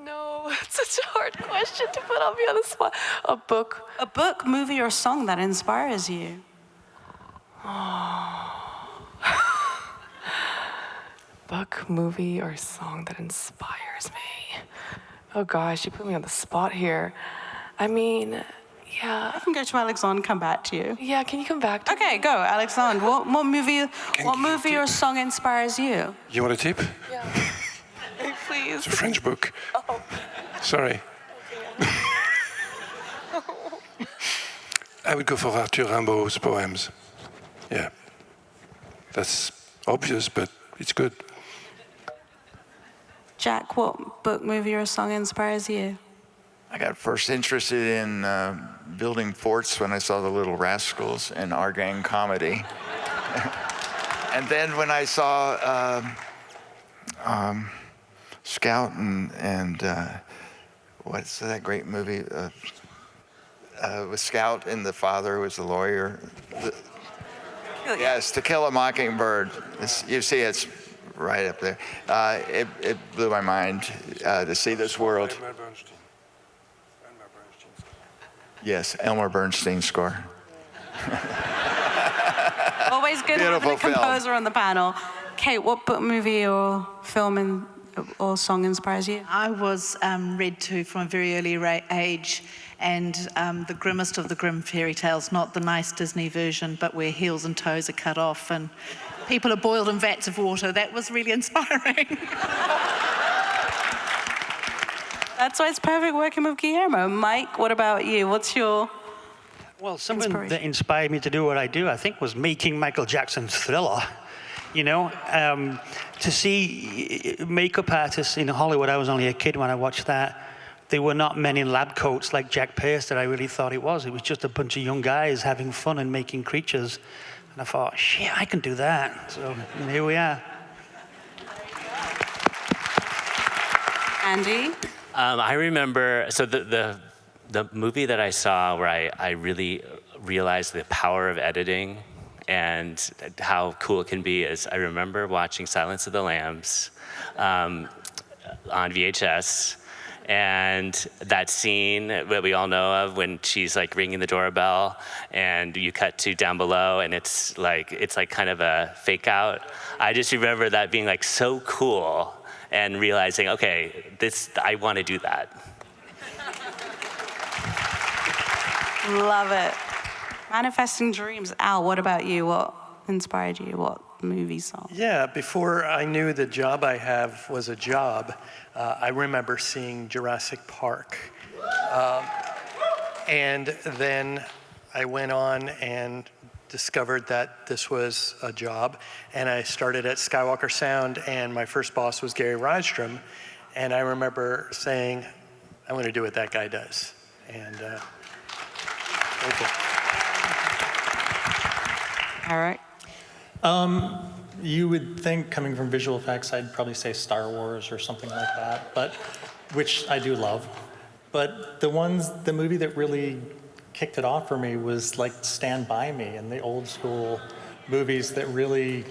No, it's such a hard question to put on the spot. A book. A book, movie, or song that inspires you. Book, movie, or song that inspires me. Oh gosh, you put me on the spot here. I mean, yeah. I can go to Alexandre and come back to you. Yeah, can you come back to Okay, go, Alexandre. What movie or song inspires you? You want a tip? Yeah. Please. It's a French book. Oh. Sorry. I would go for Arthur Rimbaud's poems. Yeah. That's obvious, but it's good. Jack, what book, movie, or song inspires you? I got first interested in building forts when I saw The Little Rascals and Our Gang Comedy. And then when I saw Scout and what's that great movie with Scout and the father who was the lawyer? Yes, To Kill a Mockingbird. You see, it's right up there. It blew my mind to see this world. Yes, Elmer Bernstein's score. Always good having a composer on the panel. Kate, what book, movie, or film or song inspires you? I was read to from a very early age, and the grimmest of the grim fairy tales, not the nice Disney version, but where heels and toes are cut off and people are boiled in vats of water. That was really inspiring. That's why it's perfect working with Guillermo. Mike, what about you? What's your Well, something that inspired me to do what I do, I think, was making Michael Jackson's Thriller. You know, to see makeup artists in Hollywood, I was only a kid when I watched that. There were not men in lab coats like Jack Pierce that I really thought it was. It was just a bunch of young guys having fun and making creatures. And I thought, shit, I can do that. So here we are. Andy? I remember, so the movie that I saw where I really realized the power of editing and how cool it can be is I remember watching Silence of the Lambs on VHS, and that scene that we all know of when she's like ringing the doorbell and you cut to down below and it's like kind of a fake out. I just remember that being like so cool and realizing, okay, I want to do that. Love it. Manifesting dreams. Al, what about you? What inspired you? What movie, song? Yeah, before I knew the job I have was a job, I remember seeing Jurassic Park. And then I went on and discovered that this was a job. And I started at Skywalker Sound, and my first boss was Gary Rydstrom. And I remember saying, I'm going to do what that guy does. And very cool. All right. You would think, coming from visual effects, I'd probably say Star Wars or something like that, but which I do love. But the movie that really kicked it off for me was like Stand By Me and the old school movies that really,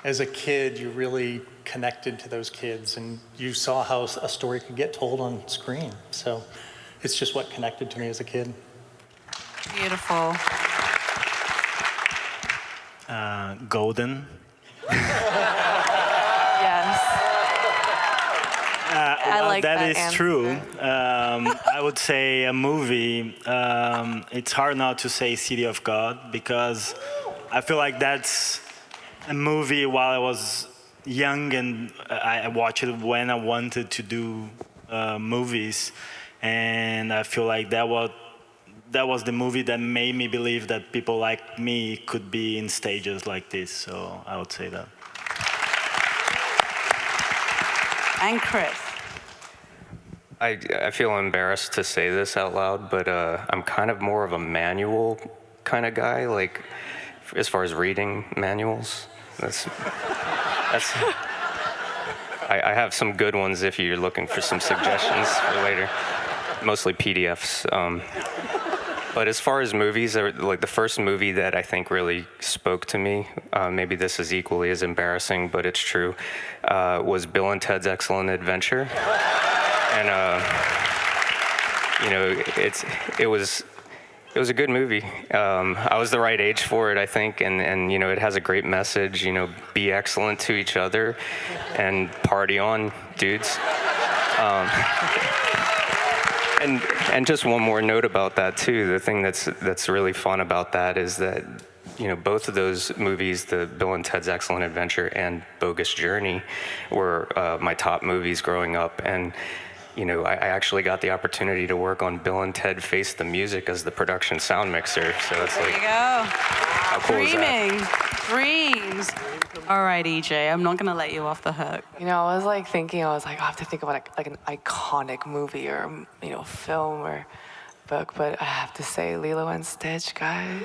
as a kid, you really connected to those kids and you saw how a story could get told on screen. So it's just what connected to me as a kid. Beautiful. Golden. Yes. I like that that is answer. true. I would say a movie. It's hard not to say City of God because I feel like that's a movie while I was young and I watched it when I wanted to do movies, and I feel like that was the movie that made me believe that people like me could be in stages like this. So I would say that. And Chris. I feel embarrassed to say this out loud, but I'm kind of more of a manual kind of guy, like as far as reading manuals. I have some good ones if you're looking for some suggestions for later. Mostly PDFs. But as far as movies, like the first movie that I think really spoke to me, maybe this is equally as embarrassing, but it's true, was Bill and Ted's Excellent Adventure. And, It was a good movie. I was the right age for it, I think, and it has a great message. Be excellent to each other, and party on, dudes. And just one more note about that too. The thing that's really fun about that is that both of those movies, the Bill and Ted's Excellent Adventure and Bogus Journey, were my top movies growing up, and. I actually got the opportunity to work on Bill and Ted Face the Music as the production sound mixer. So it's There you go. How cool is that? Dreams. All right, EJ, I'm not going to let you off the hook. I was thinking, I have to think about like an iconic movie or, film or book, but I have to say Lilo and Stitch, guys.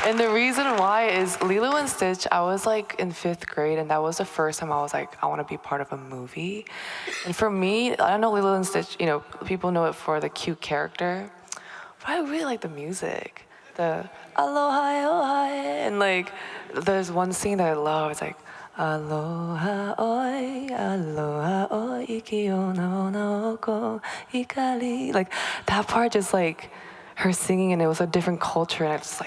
And the reason why is Lilo and Stitch, I was in 5th grade, and that was the first time I was I want to be part of a movie. And for me, I know Lilo and Stitch, people know it for the cute character, but I really like the music. The aloha, aloha, and there's one scene that I love, it's aloha oi, aloha oi, iki o no no ko ikari. That part just her singing, and it was a different culture, and I just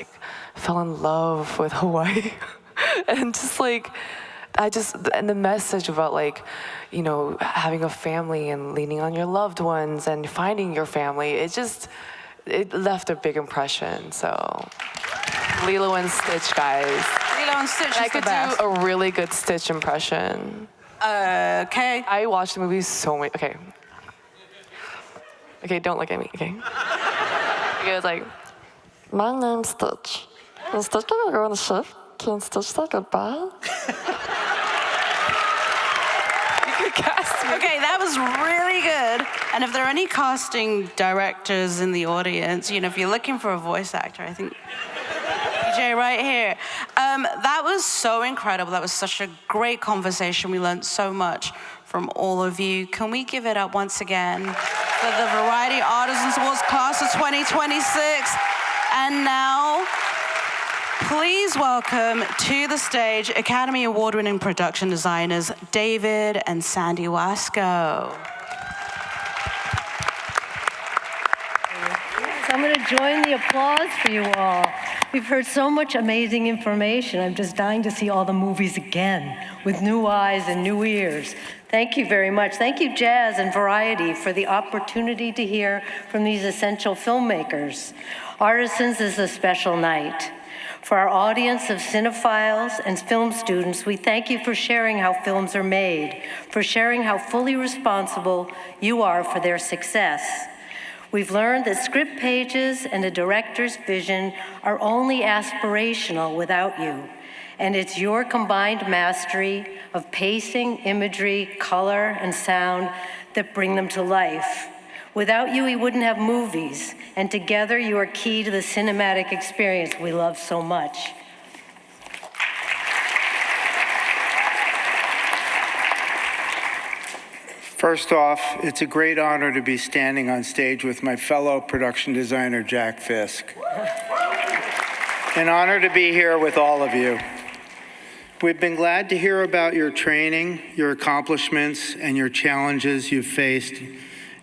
fell in love with Hawaii. And and the message about having a family and leaning on your loved ones and finding your family, it left a big impression. So Lilo and Stitch, guys. Lilo and Stitch is I could the best. do a really good Stitch impression. Okay. I watched the movie so many, okay, don't look at me, okay? It was my name's Stitch. Is Stitch gonna go on the ship? Can Stitch say goodbye? You could cast me. Okay, that was really good. And if there are any casting directors in the audience, if you're looking for a voice actor, I think EJ right here. That was so incredible. That was such a great conversation. We learned so much from all of you. Can we give it up once again for the Variety Artisans Awards class of 2026? And now, please welcome to the stage Academy Award-winning production designers David and Sandy Wasco. So I'm going to join the applause for you all. We've heard so much amazing information. I'm just dying to see all the movies again with new eyes and new ears. Thank you very much. Thank you, Jazz and Variety, for the opportunity to hear from these essential filmmakers. Artisans is a special night. For our audience of cinephiles and film students, we thank you for sharing how films are made, for sharing how fully responsible you are for their success. We've learned that script pages and a director's vision are only aspirational without you, and it's your combined mastery of pacing, imagery, color, and sound that bring them to life. Without you, we wouldn't have movies, and together you are key to the cinematic experience we love so much. First off, it's a great honor to be standing on stage with my fellow production designer, Jack Fisk. An honor to be here with all of you. We've been glad to hear about your training, your accomplishments, and your challenges you've faced,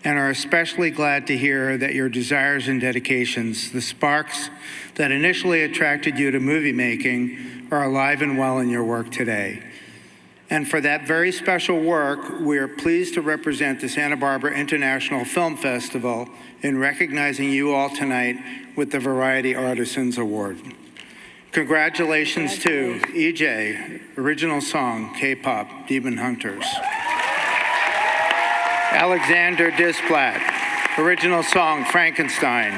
and are especially glad to hear that your desires and dedications, the sparks that initially attracted you to movie making, are alive and well in your work today. And for that very special work, we are pleased to represent the Santa Barbara International Film Festival in recognizing you all tonight with the Variety Artisans Award. Congratulations to EJ, original song, K-pop, Demon Hunters. Alexander Displat, original song, Frankenstein.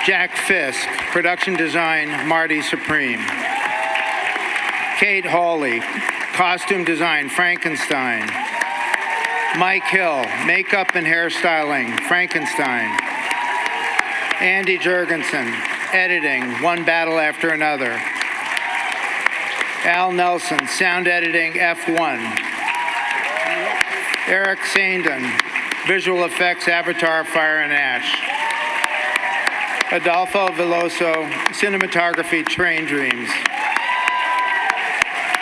Jack Fisk, production design, Marty Supreme. Kate Hawley, costume design, Frankenstein. Mike Hill, makeup and hairstyling, Frankenstein. Andy Jurgensen, editing, One Battle After Another. Al Nelson, sound editing, F1. Eric Sandin, visual effects, Avatar, Fire and Ash. Adolfo Veloso, cinematography, Train Dreams.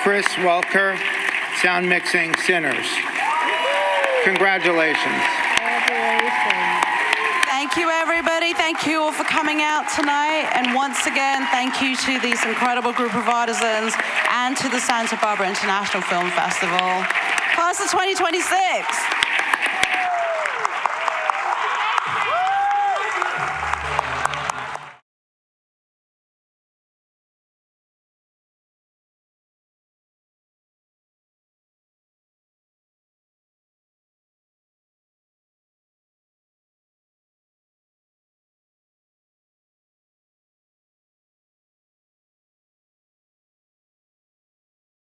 Chris Welker, sound mixing, Sinners. Congratulations. Thank Thank you, everybody. Thank you all for coming out tonight. And once again, thank you to this incredible group of artisans and to the Santa Barbara International Film Festival. Class of 2026.